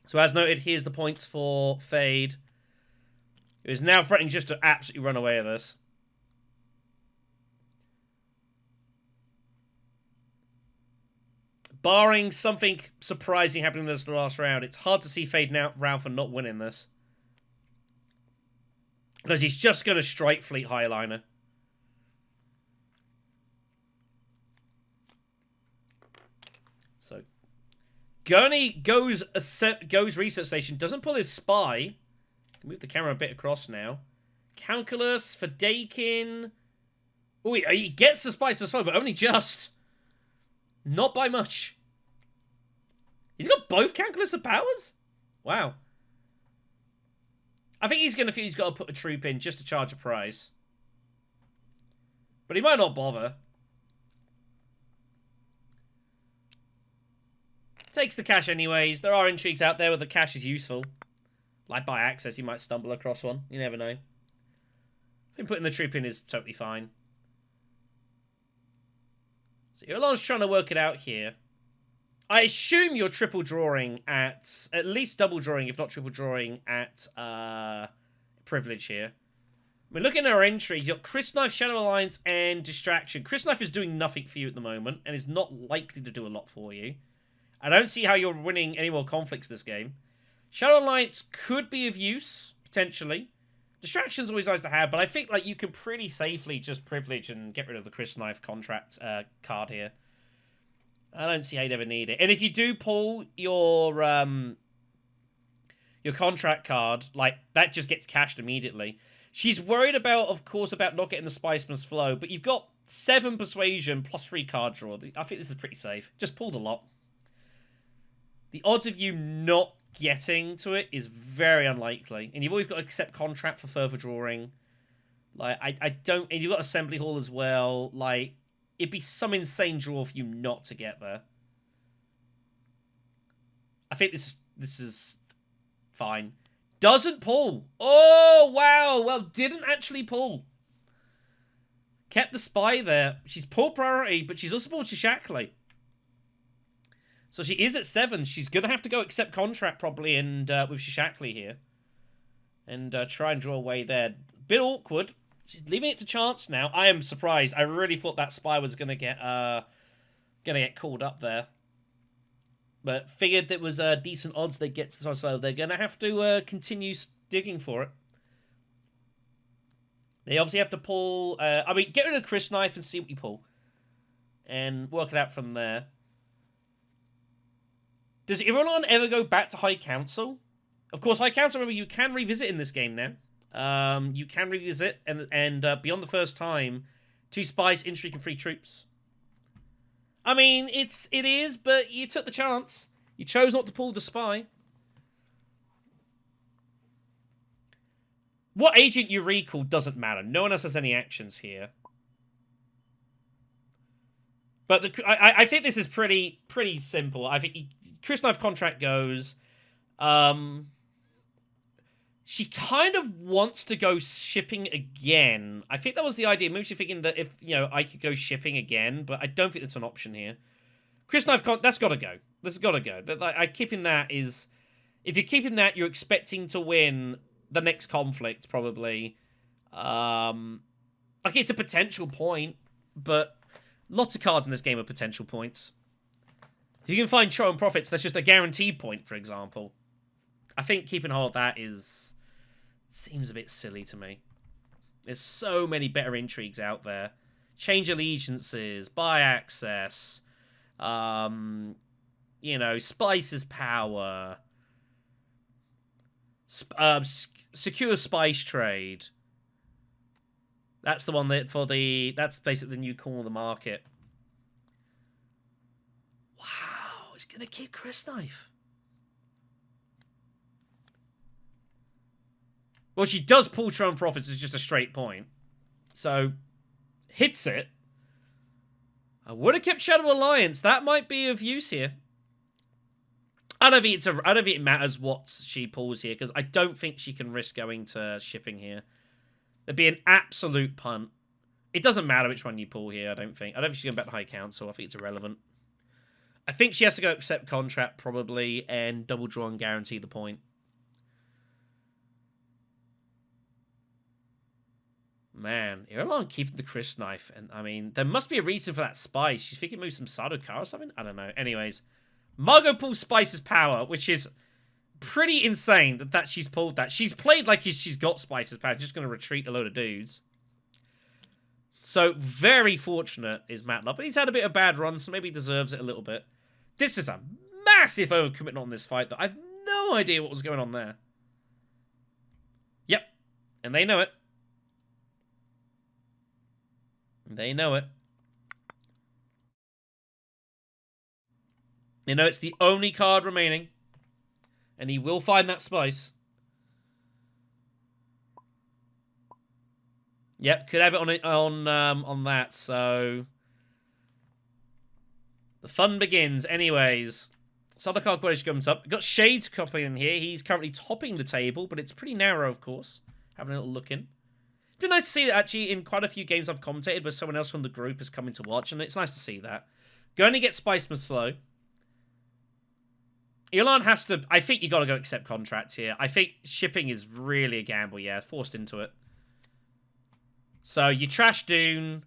So as noted, here's the points for Fade, who is now threatening just to absolutely run away with this. Barring something surprising happening in this last round, it's hard to see Fade now round for not winning this. Because he's just going to strike Fleet Highliner. So, Gurney goes research station, doesn't pull his spy. Move the camera a bit across now. Calculus for Dakin. Oh, he gets the spy as well, but only just. Not by much. He's got both Calculus and powers? Wow. I think he's going to feel he's got to put a troop in just to charge a prize. But he might not bother. Takes the cash anyways. There are intrigues out there where the cash is useful. Like by access, he might stumble across one. You never know. I think putting the troop in is totally fine. So Irulan's trying to work it out here. I assume you're triple drawing at least double drawing, if not triple drawing at privilege here. I mean, looking at our entries, you've got Chris Knife, Shadow Alliance, and Distraction. Chris Knife is doing nothing for you at the moment, and is not likely to do a lot for you. I don't see how you're winning any more conflicts this game. Shadow Alliance could be of use, potentially. Distraction's always nice to have, but I think like you can pretty safely just privilege and get rid of the Chris Knife contract card here. I don't see how you'd ever need it. And if you do pull your contract card, like, that just gets cashed immediately. She's worried about, of course, about not getting the Spiceman's Flow, but you've got 7 Persuasion plus 3 card draw. I think this is pretty safe. Just pull the lot. The odds of you not getting to it is very unlikely. And you've always got to accept contract for further drawing. Like, I don't... And you've got Assembly Hall as well. Like, it'd be some insane draw for you not to get there. I think this is fine. Doesn't pull. Oh, wow. Well, didn't actually pull. Kept the spy there. She's pulled priority, but she's also pulled Shishakli. So she is at 7. She's going to have to go accept contract probably and with Shishakli here. And try and draw away there. Bit awkward. She's leaving it to chance now. I am surprised. I really thought that spy was going to get called up there. But figured that was decent odds they'd get to so they're going to have to continue digging for it. They obviously have to pull... I mean, get rid of Chris Knife and see what you pull. And work it out from there. Does Irulan ever go back to High Council? Of course, High Council, remember, you can revisit in this game now. You can revisit, and beyond the first time, 2 spies, intrigue, and 3 troops. I mean, it is, but you took the chance. You chose not to pull the spy. What agent you recall doesn't matter. No one else has any actions here. But I think this is pretty simple. I think Chris Knife contract goes. She kind of wants to go shipping again. I think that was the idea. Maybe she's thinking that if, I could go shipping again, but I don't think that's an option here. Chris Knife, that's got to go. That's got to go. Keeping that is... If you're keeping that, you're expecting to win the next conflict, probably. It's a potential point, but lots of cards in this game are potential points. If you can find Cho and Profits, that's just a guaranteed point, for example. I think keeping hold of that seems a bit silly to me. There's so many better intrigues out there. Change allegiances, buy access, Spice's power, secure spice trade. That's the one that's basically the new corner of the market. Wow, he's gonna keep Chris Knife. Well, she does pull Tron Profits as just a straight point. So, hits it. I would have kept Shadow Alliance. That might be of use here. I don't think it matters what she pulls here, because I don't think she can risk going to shipping here. There'd be an absolute punt. It doesn't matter which one you pull here, I don't think. I don't think she's going back to High Council. I think it's irrelevant. I think she has to go accept contract, probably, and double draw and guarantee the point. Man, Irulan keeping the Chris knife. And I mean, there must be a reason for that spice. She's thinking maybe some Sardaukar or something? I don't know. Anyways, Margot pulls Spice's power, which is pretty insane that she's pulled that. She's played like she's got Spice's power. She's just going to retreat a load of dudes. So, very fortunate is Matt Love. But he's had a bit of bad run, so maybe he deserves it a little bit. This is a massive overcommitment on this fight, though. I have no idea what was going on there. Yep. And they know it. They know it. They know it's the only card remaining. And he will find that spice. Yep, could have it on that, so... The fun begins. Anyways, Sardaukar Quadish comes up. We've got Shades copying in here. He's currently topping the table, but it's pretty narrow, of course. Having a little look in. It's been nice to see that, actually, in quite a few games I've commentated, where someone else from the group is coming to watch, and it's nice to see that. Going to get Spice Must Flow. Irulan has to... I think you got to go accept contract here. I think shipping is really a gamble, yeah. Forced into it. So you trash Dune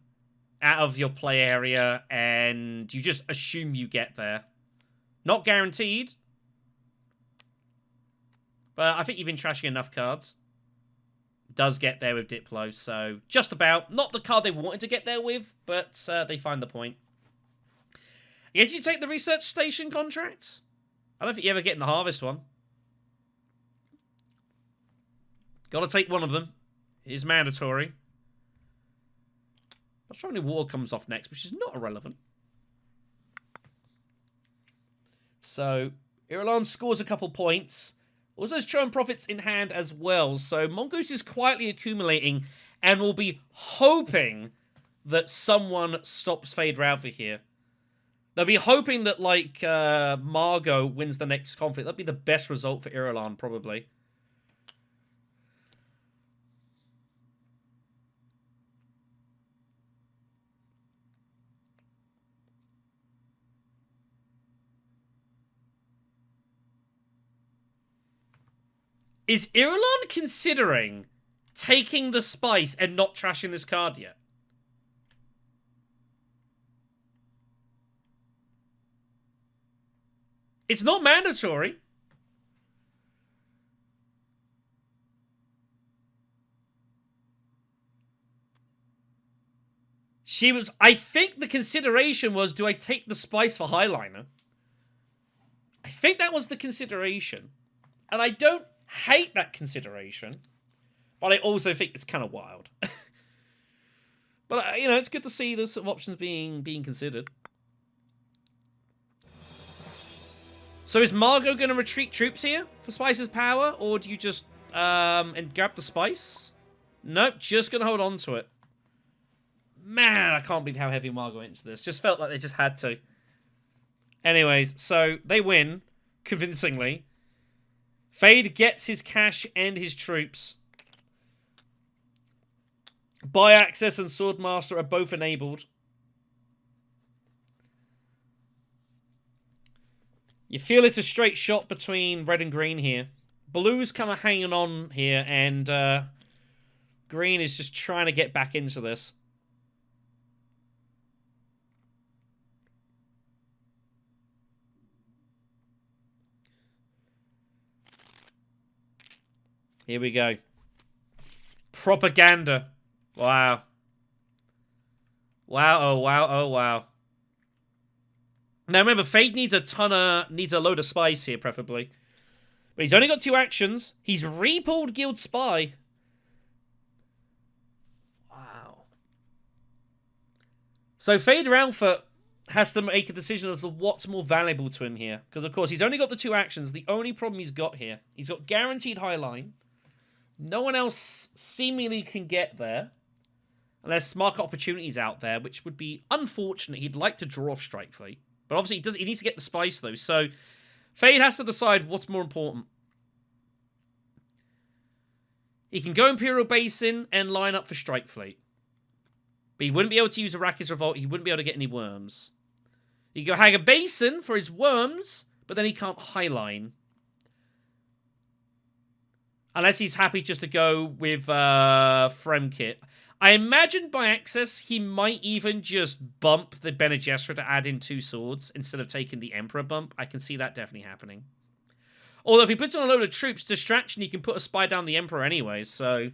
out of your play area, and you just assume you get there. Not guaranteed. But I think you've been trashing enough cards. Does get there with Diplo, so just about. Not the card they wanted to get there with, but they find the point. I guess you take the research station contract. I don't think you ever get in the harvest one. Gotta take one of them. It is mandatory. Not sure any water comes off next, which is not irrelevant. So, Irulan scores a couple points. Also has Tron Profits in hand as well. So, Mongoose is quietly accumulating and will be hoping that someone stops Fade Ralph here. They'll be hoping that, like, Margot wins the next conflict. That'd be the best result for Irulan, probably. Is Irulan considering taking the spice and not trashing this card yet? It's not mandatory. I think the consideration was, do I take the spice for Highliner? I think that was the consideration. And I don't hate that consideration, but I also think it's kind of wild. But, you know, it's good to see those sort of options being considered. So is Margot going to retreat troops here for Spice's power, or do you just and grab the spice? Nope, just going to hold on to it. Man, I can't believe how heavy Margot went into this. Just felt like they just had to. Anyways, so they win convincingly. Fade gets his cash and his troops. Buy Access and Swordmaster are both enabled. You feel it's a straight shot between red and green here. Blue's kind of hanging on here, and green is just trying to get back into this. Here we go. Propaganda. Wow. Wow, oh wow, oh wow. Now remember, Fade needs a load of spice here, preferably. But he's only got 2 actions. He's re-pulled Guild Spy. Wow. So Fade Ralph has to make a decision of what's more valuable to him here. Because, of course, he's only got the 2 actions. The only problem he's got here, he's got guaranteed high line. No one else seemingly can get there. And there's market opportunities out there, which would be unfortunate. He'd like to draw off Strike Fleet. But obviously he needs to get the spice, though. So Fade has to decide what's more important. He can go Imperial Basin and line up for Strike Fleet. But he wouldn't be able to use Arrakis Revolt. He wouldn't be able to get any worms. He can go Haga Basin for his worms, but then he can't highline. Unless he's happy just to go with Fremkit. I imagine by access, he might even just bump the Bene Gesserit to add in 2 swords instead of taking the Emperor bump. I can see that definitely happening. Although if he puts on a load of troops, distraction, he can put a spy down the Emperor anyway, so...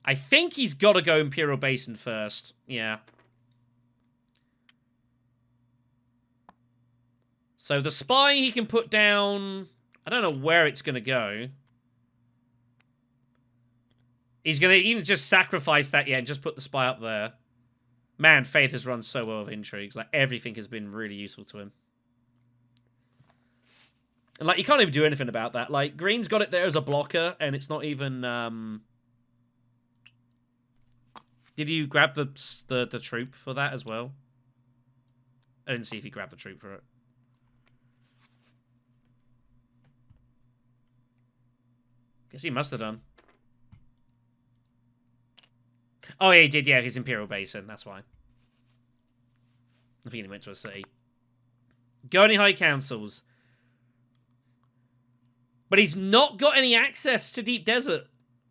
I think he's got to go Imperial Basin first. Yeah. So the spy he can put down... I don't know where it's going to go. He's going to even just sacrifice that, yeah, and just put the spy up there. Man, Fate has run so well with intrigues. Like, everything has been really useful to him. And, like, you can't even do anything about that. Like, Green's got it there as a blocker, and it's not even, Did you grab the troop for that as well? I didn't see if he grabbed the troop for it. Guess he must have done. Oh, yeah, he did, yeah, his Imperial Basin, that's why. I think he went to a city. Go any High Councils. But he's not got any access to Deep Desert.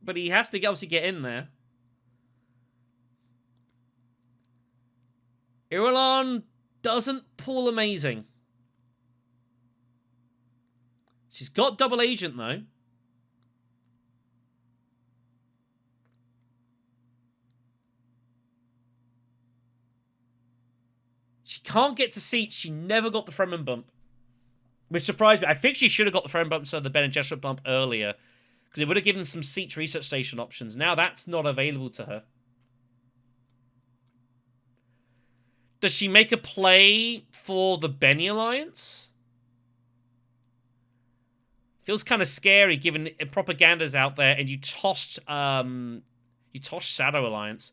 But he has to obviously get in there. Irulan doesn't pull amazing. She's got double agent, though. She can't get to seats. She never got the Fremen bump. Which surprised me. I think she should have got the Fremen bump instead of the Bene Gesserit bump earlier. Because it would have given some seats research station options. Now that's not available to her. Does she make a play for the Benny Alliance? Feels kind of scary given propaganda's out there and you tossed Shadow Alliance.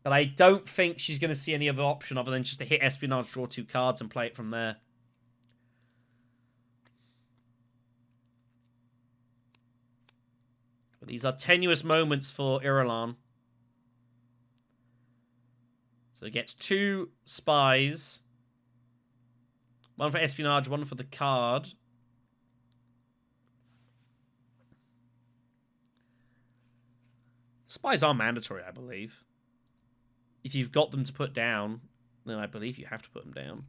But I don't think she's going to see any other option other than just to hit Espionage, draw 2 cards, and play it from there. But these are tenuous moments for Irulan. So he gets 2 spies. 1 for Espionage, 1 for the card. Spies are mandatory, I believe. If you've got them to put down, then I believe you have to put them down.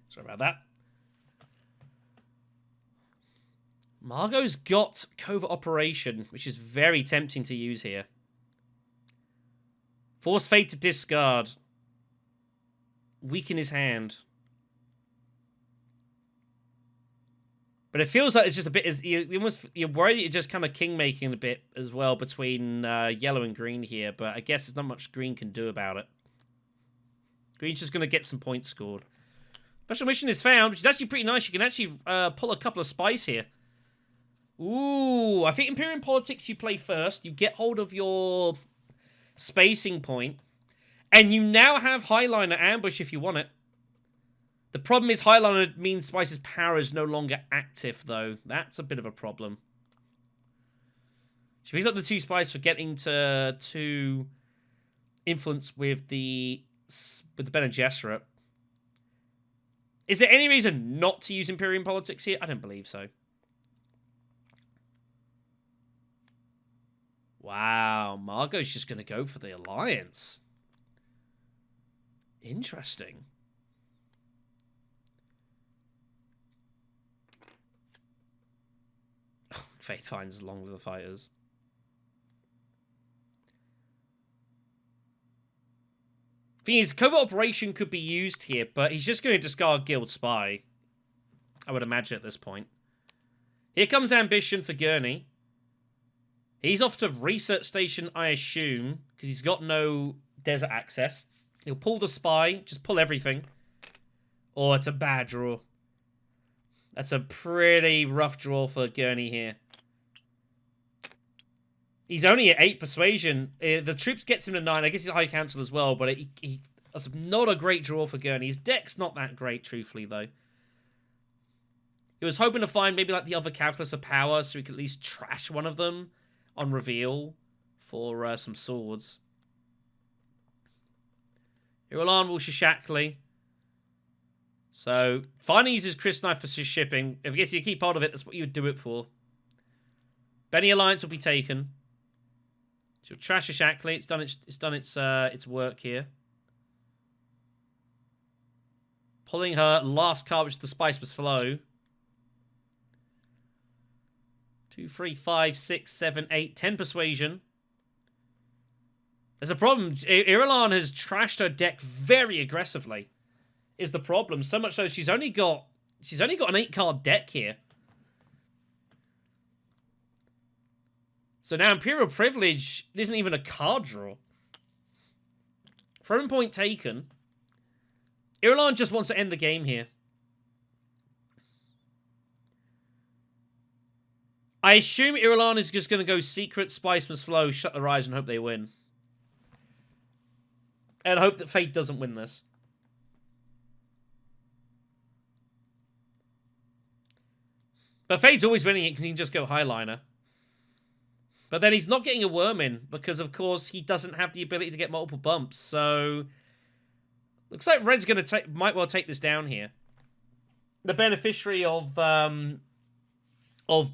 Sorry about that. Margot's got Covert Operation, which is very tempting to use here. Force Fate to discard. Weaken his hand. But it feels like it's just a bit... You're worried that you're just kind of king-making a bit as well between yellow and green here, but I guess there's not much green can do about it. Green's just going to get some points scored. Special mission is found, which is actually pretty nice. You can actually pull a couple of spies here. Ooh, I think Imperium Politics you play first. You get hold of your spacing point. And you now have Highliner Ambush if you want it. The problem is Highliner means Spice's power is no longer active, though. That's a bit of a problem. She picks up the 2 spies for getting to influence with the Bene Gesserit. Is there any reason not to use Imperium Politics here? I don't believe so. Wow, Margot's just going to go for the Alliance. Interesting. Faith finds Long Live the Fighters. Thing is, covert operation could be used here, but he's just going to discard Guild Spy. I would imagine at this point. Here comes Ambition for Gurney. He's off to Research Station, I assume, because he's got no desert access. He'll pull the Spy, just pull everything. Oh, it's a bad draw. That's a pretty rough draw for Gurney here. He's only at 8 Persuasion. The troops gets him to 9. I guess he's a High Council as well, but that's not a great draw for Gurney. His deck's not that great, truthfully, though. He was hoping to find maybe like the other Calculus of Power so he could at least trash one of them on reveal for some swords. Irulan will Shishakli. So, finally uses Chris Knife for shipping. If I guess you keep hold of it, that's what you would do it for. Benny Alliance will be taken. So trash Shishakli. It's done its work here. Pulling her last card, which the Spice was Flow. 2, 3, 5, 6, 7, 8, 10 Persuasion. There's a problem. Irulan has trashed her deck very aggressively. Is the problem. So much so she's only got an 8-card deck here. So now Imperial Privilege isn't even a card draw. Throwing point taken. Irulan just wants to end the game here. I assume Irulan is just going to go Secret, Spice must Flow, Shut Their Eyes, and hope they win. And hope that Fate doesn't win this. But Fate's always winning it because he can just go Highliner. But then he's not getting a worm in because, of course, he doesn't have the ability to get multiple bumps. So, looks like Red's going to might well take this down here. The beneficiary of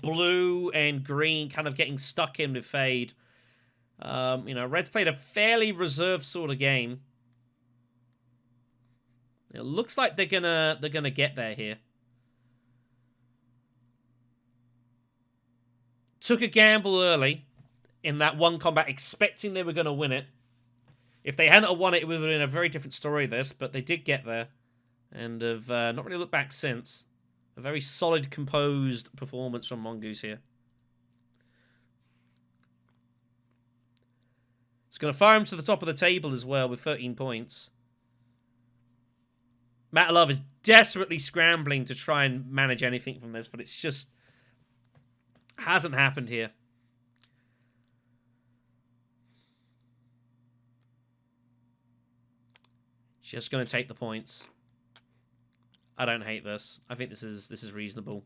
blue and green kind of getting stuck in with Fade. You know, Red's played a fairly reserved sort of game. It looks like they're gonna get there here. Took a gamble early in that one combat, expecting they were going to win it. If they hadn't won it, it would have been a very different story, this. But they did get there. And have not really looked back since. A very solid, composed performance from Mongoose here. It's going to fire him to the top of the table as well with 13 points. Matt Love is desperately scrambling to try and manage anything from this, but it's just hasn't happened here. Just going to take the points. I don't hate this. I think this is reasonable.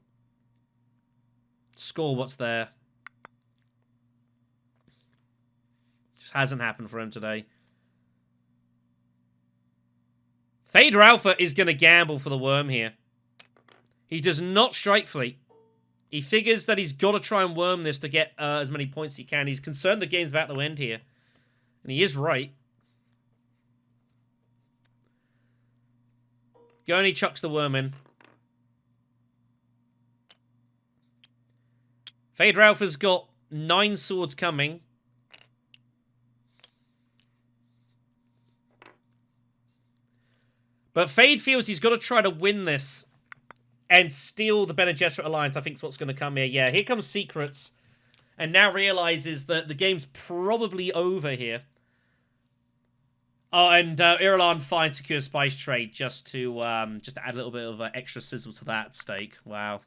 Score what's there. Just hasn't happened for him today. Fader Alpha is going to gamble for the worm here. He does not strike fleet. He figures that he's got to try and worm this to get as many points as he can. He's concerned the game's about to end here. And he is right. Gurney chucks the worm in. Fader Alpha's got 9 swords coming. But Fade feels he's got to try to win this and steal the Bene Gesserit Alliance, I think is what's going to come here. Yeah, here comes Secrets. And now realizes that the game's probably over here. Oh, and Irulan finds Secure Spice Trade just to add a little bit of extra sizzle to that stake. Wow.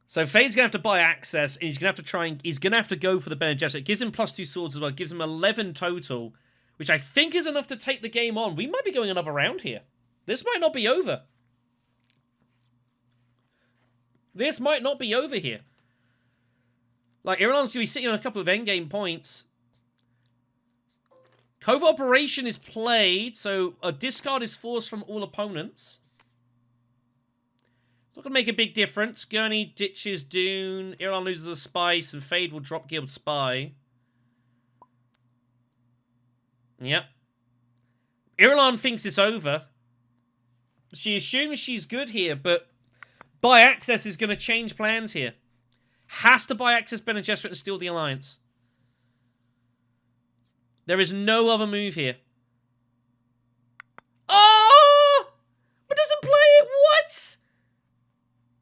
So Fade's gonna have to buy access, and he's gonna have to go for the Bene Gesserit. It gives him +2 swords as well. It gives him 11 total, which I think is enough to take the game on. We might be going another round here. This might not be over. This might not be over here. Like, Irulan's going to be sitting on a couple of endgame points. Covert Operation is played, so a discard is forced from all opponents. It's not going to make a big difference. Gurney ditches Dune. Irulan loses a Spice, and Fade will drop Guild Spy. Yep. Irulan thinks it's over. She assumes she's good here, but buy access is going to change plans here. Has to buy access Bene Gesserit and steal the Alliance. There is no other move here. Oh! But doesn't play it. What?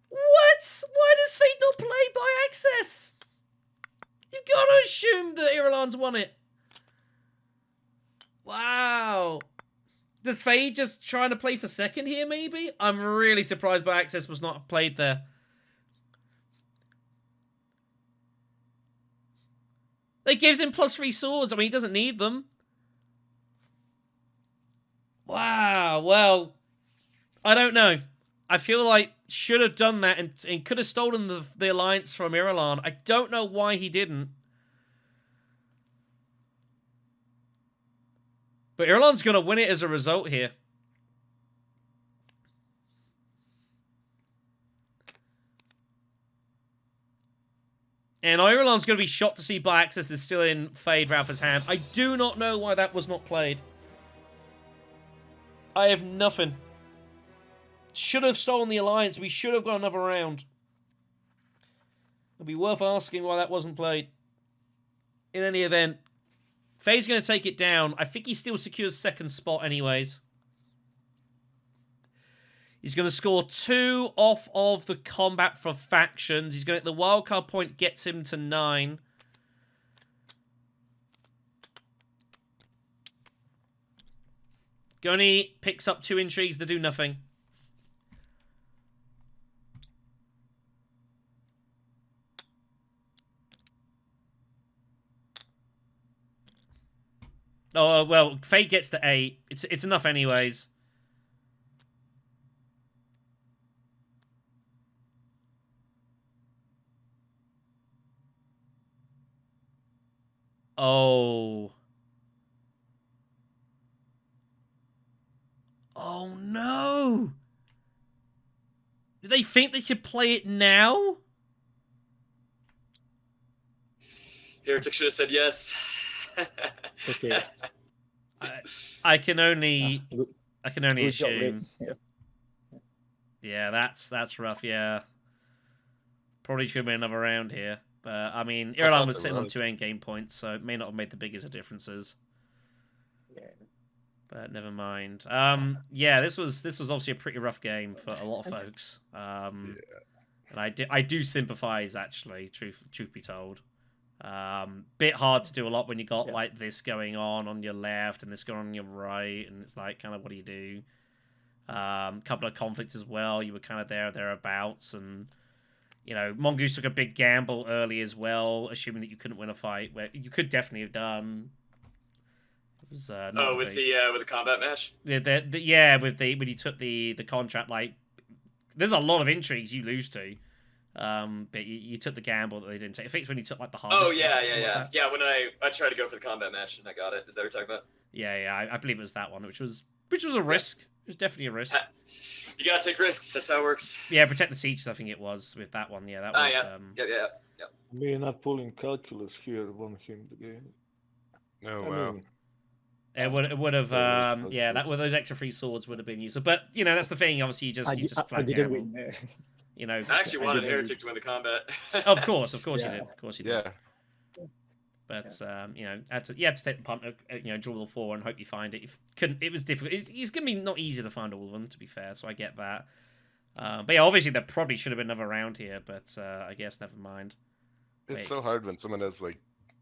What? Why does Fate not play by access? You've got to assume that Irulan's won it. Wow. Does Fade just trying to play for second here, maybe? I'm really surprised by access was not played there. It gives him +3 swords. I mean, he doesn't need them. Wow. Well, I don't know. I feel like should have done that and could have stolen the alliance from Irulan. I don't know why he didn't. But Irulan's going to win it as a result here. And Irulan's going to be shocked to see Black Access is still in Fade Ralph's hand. I do not know why that was not played. I have nothing. Should have stolen the alliance. We should have got another round. It'd be worth asking why that wasn't played. In any event, Faye's going to take it down. I think he still secures second spot anyways. He's going to score 2 off of the combat for factions. He's going to, the wildcard point gets him to 9. Goni picks up 2 intrigues that do nothing. Oh, well, Fate gets to 8. It's enough anyways. Oh. Oh, no. Do they think they could play it now? Heretic should have said yes. Okay. I can only assume. Yeah. Yeah, that's rough. Yeah, probably should have been another round here. But I mean, Irulan was sitting on 2 endgame points, so it may not have made the biggest of differences. Yeah. But never mind. Yeah, this was obviously a pretty rough game for a lot of folks. And I do sympathise actually. Truth be told. Bit hard to do a lot when you got like this going on your left and this going on your right, and it's like kind of what do you do? Couple of conflicts as well. You were kind of thereabouts, and you know Mongoose took a big gamble early as well, assuming that you couldn't win a fight where you could definitely have done. It was with the combat match. Yeah, when you took the contract, like there's a lot of intrigues you lose to. But you took the gamble that they didn't take. I think it's when you took like the hardest. Oh yeah. When I tried to go for the combat match and I got it. Is that what you're talking about? Yeah. I believe it was that one, which was a risk. It was definitely a risk. You gotta take risks. That's how it works. Yeah, protect the siege. I think it was with that one. Yeah, that was. Yeah. Me not pulling calculus here won him the game. No, wow. It would have. That with those extra 3 swords would have been useful. But you know that's the thing. Obviously, you just I didn't win. You know, I actually wanted Heretic to win the combat. Of course you did. Of course you did. Yeah. But you know, you had to take the punt, draw the 4 and hope you find it. If couldn't, it was difficult. It's gonna be not easy to find all of them, to be fair. So I get that. But yeah, obviously there probably should have been another round here, but I guess never mind. It's so hard when someone has like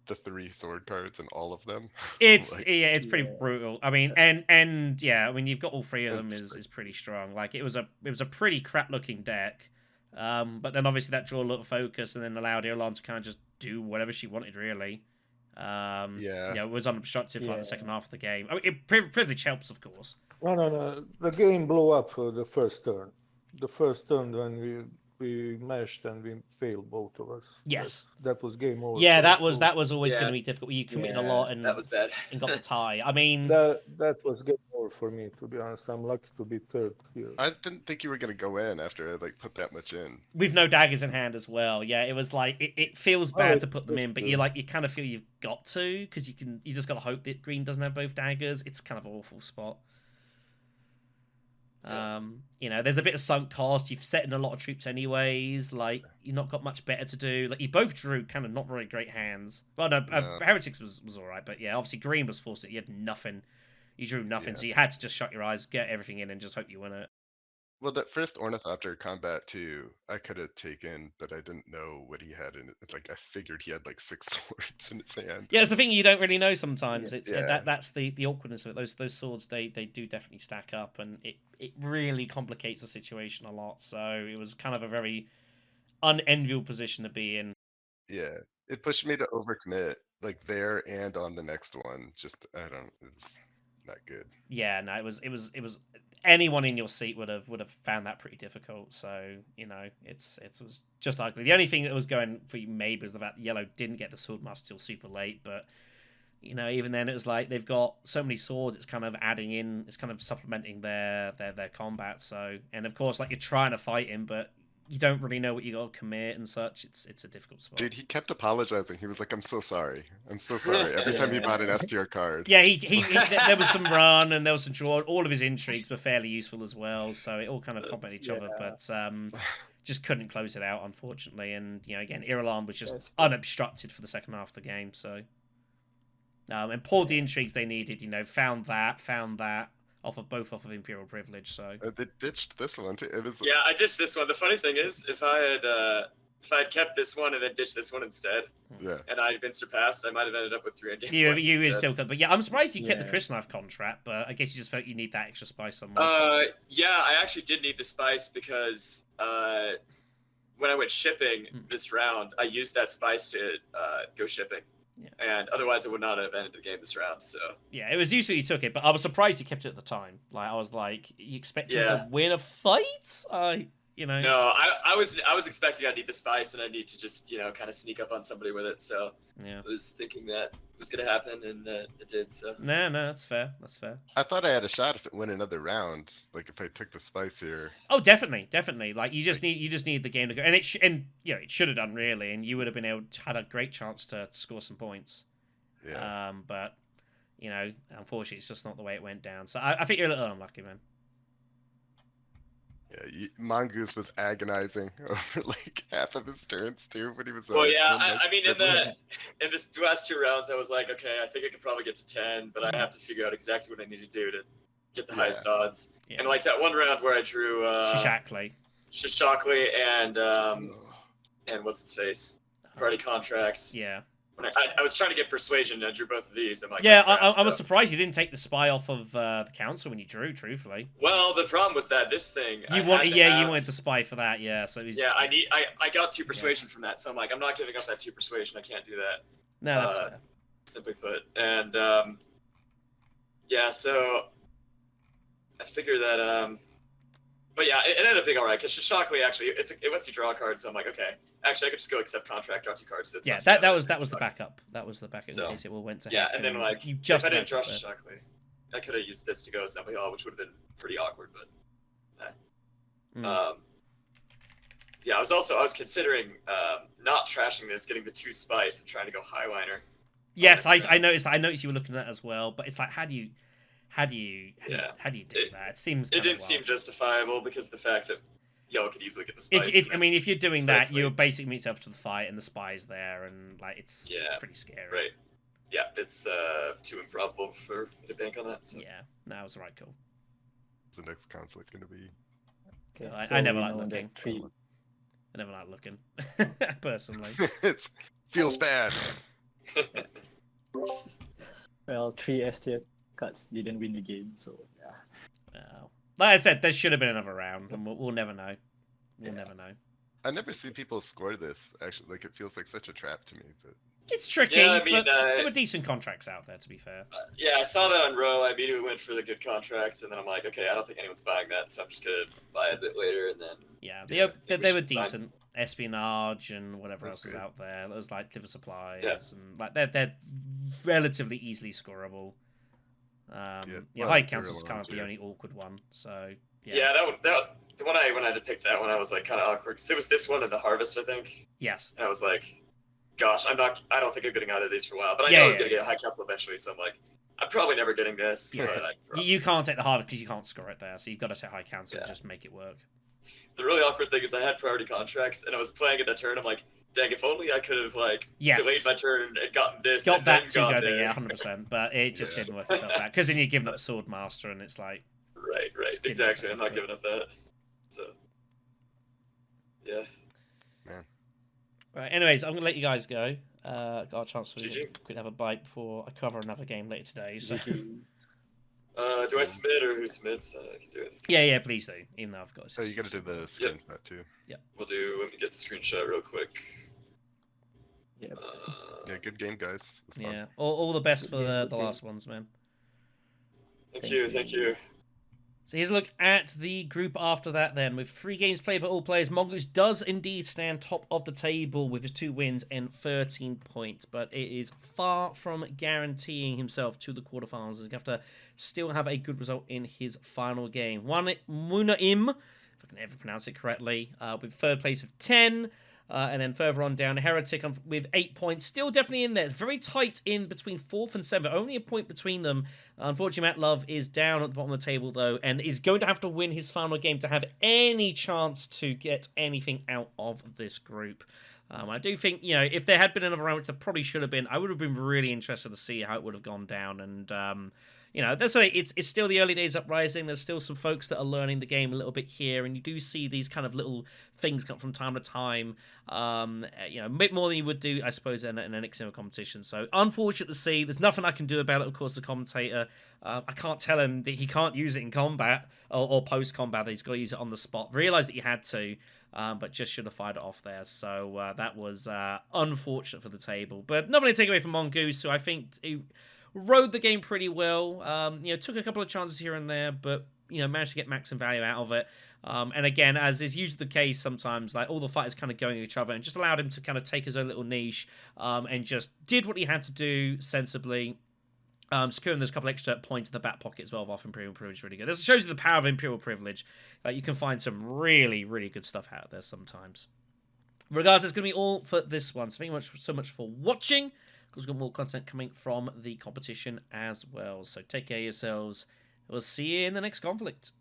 the 3 sword cards and all of them. It's it's pretty brutal. I mean, and yeah, I mean you've got all 3 of them is pretty strong. Like it was a pretty crap looking deck. But then obviously that drew a lot of focus and then allowed Irulan to kind of just do whatever she wanted, really. It was unobstructed for like the second half of the game. I mean, privilege helps, of course. No. The game blew up the first turn. The first turn when we meshed and we failed, both of us. Yes, that was game over. Yeah, that was always going to be difficult. You committed a lot and that was bad. and got the tie. I mean, that was game over for me, to be honest. I'm lucky to be third here. I didn't think you were gonna go in after I like put that much in. With no daggers in hand as well. Yeah, it was like it feels bad to put them in, but you kind of feel you've got to because you just got to hope that green doesn't have both daggers. It's kind of an awful spot. You know, there's a bit of sunk cost. You've set in a lot of troops anyways. Like, you've not got much better to do. Like, you both drew kind of not very great hands. Well, no, No. Heretics was all right, but yeah, obviously Green was forced. You had nothing. You drew nothing, Yeah. so you had to just shut your eyes, get everything in, and just hope you win it. Well, that first Ornithopter combat too, I could have taken, but I didn't know what he had in it. Like, I figured he had like 6 swords in his hand. Yeah, it's the thing you don't really know sometimes. It's Yeah. that's the awkwardness of it. Those swords they do definitely stack up, and it really complicates the situation a lot. So it was kind of a very unenviable position to be in. Yeah, it pushed me to overcommit, like there and on the next one. Just it's not good. Yeah, no, it was anyone in your seat would have found that pretty difficult. So you know, it was just ugly. The only thing that was going for you maybe was the fact that Yellow didn't get the swordmaster till super late, but you know, even then it was like they've got so many swords. It's kind of adding in, it's kind of supplementing their combat. So, and of course, like you're trying to fight him, but you don't really know what you got to commit and such. It's a difficult spot. Dude, he kept apologizing. He was like, "I'm so sorry. I'm so sorry." Every time he bought an STR card. Yeah, he there was some run and there was some draw. All of his intrigues were fairly useful as well, so it all kind of complemented each other. But just couldn't close it out, unfortunately. And you know, again, Irulan was just unobstructed for the second half of the game. So, and pulled the intrigues they needed. You know, found that off of Imperial Privilege. So They ditched this one too. It was Yeah, I ditched this one. The funny thing is, if I had kept this one and then ditched this one instead, yeah. and I had been surpassed, I might have ended up with 3 game you points would instead. still could. But yeah, I'm surprised you kept the Yeah. Chris Knife contract. But I guess you just felt you need that extra spice somewhere. Yeah, I actually did need the spice because when I went shipping this round, I used that spice to go shipping. Yeah. And otherwise, I would not have ended the game this round. So Yeah, it was useful you took it, but I was surprised you kept it at the time. Like I was like, you expect him to win a fight? You know. no, I was expecting I'd need the spice and I need to just kind of sneak up on somebody with it. So Yeah. I was thinking that was gonna happen, and it did. So No, that's fair. That's fair. I thought I had a shot if it went another round. Like if I took the spice here. Oh, definitely. Like you just need the game to go, and it should have done really, and you would have been able to had a great chance to score some points. Yeah. But you know, unfortunately, it's just not the way it went down. So I think you're a little unlucky, man. Yeah, Mongoose was agonizing over like half of his turns too, when he was. well, yeah, in, like, I mean, in privilege. this last 2 rounds, I was like, okay, I think I could probably get to 10, but I have to figure out exactly what I need to do to get the highest odds. Yeah. And like that one round where I drew Shishakli. and what's its face, Party Contracts. Yeah. When I was trying to get Persuasion, and I drew both of these. I'm like, Yeah, oh, crap, I was so- surprised you didn't take the spy off of the council when you drew. Truthfully, Well, the problem was that this thing. you you wanted the spy for that. Yeah, so it was, Yeah, I got 2 Persuasion from that, so I'm like, I'm not giving up that 2 Persuasion. I can't do that. No, that's fair. Simply put. And yeah, so I figure that but yeah, it ended up being alright because Shishakli actually it lets you draw a card, so I'm like, okay, actually I could just go accept contract, draw 2 cards. So it's Yeah, not too bad. that was the backup. That was the backup in So, case it all went to Yeah, heck, and then like you just if I didn't draw about got there. Shishakli, I could have used this to go Assembly Hall, which would have been pretty awkward, but yeah, I was considering not trashing this, getting the 2 spice and trying to go Highliner. Yes, next I round. noticed you were looking at that as well, but it's like how do you do that? It seems It kind didn't of seem wild. justifiable because of the fact that Yellow could easily get the spice. If you're doing that, Respectfully. you're basically meeting yourself to the fight, and the spy's there, and like it's pretty scary. Right. Yeah, it's too improbable for me to bank on that. So. Yeah, no, it was the right call. What's the next conflict gonna be? Okay, I so never we like know that looking. 3. I never like looking, personally. It feels bad. Well, 3 STF cards didn't win the game, so yeah. Like I said, there should have been another round, and we'll never know. We'll never know. I never see people score this. Actually, like it feels like such a trap to me. But It's tricky, Yeah, I mean, but there were decent contracts out there, to be fair. Yeah, I saw that on Row. I immediately went for the good contracts, and then I'm like, okay, I don't think anyone's buying that, so I'm just gonna buy it a bit later, and then. Yeah, Yeah, they were should buy- decent. Espionage and whatever That's else is great. out there. It was like liver supplies Yeah. and like they're relatively easily scoreable. well, High they're council's kind of allowed the to. only awkward one. So Yeah, that the one when I had to pick that one, I was like kind of awkward because it was this one and the Harvest, I think, yes, and I was like, gosh, I don't think I'm getting either of these for a while, but I Yeah, know yeah, I'm gonna get a high capital eventually, so I'm like, I'm probably never getting this. Yeah. But You can't take the hard because you can't score it there, so you've got to set high council and Yeah. just make it work. the really awkward thing is I had priority contracts and I was playing at the turn. I'm like, dang, if only I could have like Yes. delayed my turn and gotten this. Got and that then to gone go there, there. yeah, 100%. But it just Yeah. didn't work itself out because then you're giving up Swordmaster, and it's like, Right, Just didn't exactly. work I'm not out. giving up that. So, yeah. right. Anyways, I'm gonna let you guys go. Got a chance to GG. quick have a bite before I cover another game later today. So Do I submit or who submits? I can do it. yeah, please do. Even though I've got. So you gotta do the screenshot too. We'll do. Let me get a screenshot real quick. Yep. Yeah, good game, guys. It was fun. Yeah, all the best for Yeah, the okay. last ones, man. Thank you. So here's a look at the group after that then. With 3 games played by all players, Mongoose does indeed stand top of the table with his 2 wins and 13 points, but it is far from guaranteeing himself to the quarterfinals. He's going to have to still have a good result in his final game. Munaim, if I can ever pronounce it correctly, with 3rd place of 10. And then further on down, Heretic with 8 points. Still definitely in there. It's very tight in between 4th and 7th. Only a point between them. Unfortunately, Matt Love is down at the bottom of the table, though, and is going to have to win his final game to have any chance to get anything out of this group. I do think, if there had been another round, which there probably should have been, I would have been really interested to see how it would have gone down. And, that's why it's still the early days Uprising. There's still some folks that are learning the game a little bit here, and you do see these kind of little things come from time to time. A bit more than you would do, I suppose, in an XM competition. So unfortunate to see. There's nothing I can do about it. Of course, the commentator, I can't tell him that he can't use it in combat or post combat. That he's got to use it on the spot. Realised that he had to. But just should have fired it off there. So that was unfortunate for the table. But nothing to take away from Mongoose, who I think rode the game pretty well. Took a couple of chances here and there, but managed to get maximum value out of it. And again, as is usually the case sometimes, like all the fighters kind of going at each other, and just allowed him to kind of take his own little niche, and just did what he had to do sensibly. Securing those couple extra points in the back pocket as well off Imperial Privilege is really good. This shows you the power of Imperial Privilege. You can find some really, really good stuff out there sometimes. Regardless, that's going to be all for this one. So thank you so much for watching. Because we've got more content coming from the competition as well. So take care of yourselves. We'll see you in the next conflict.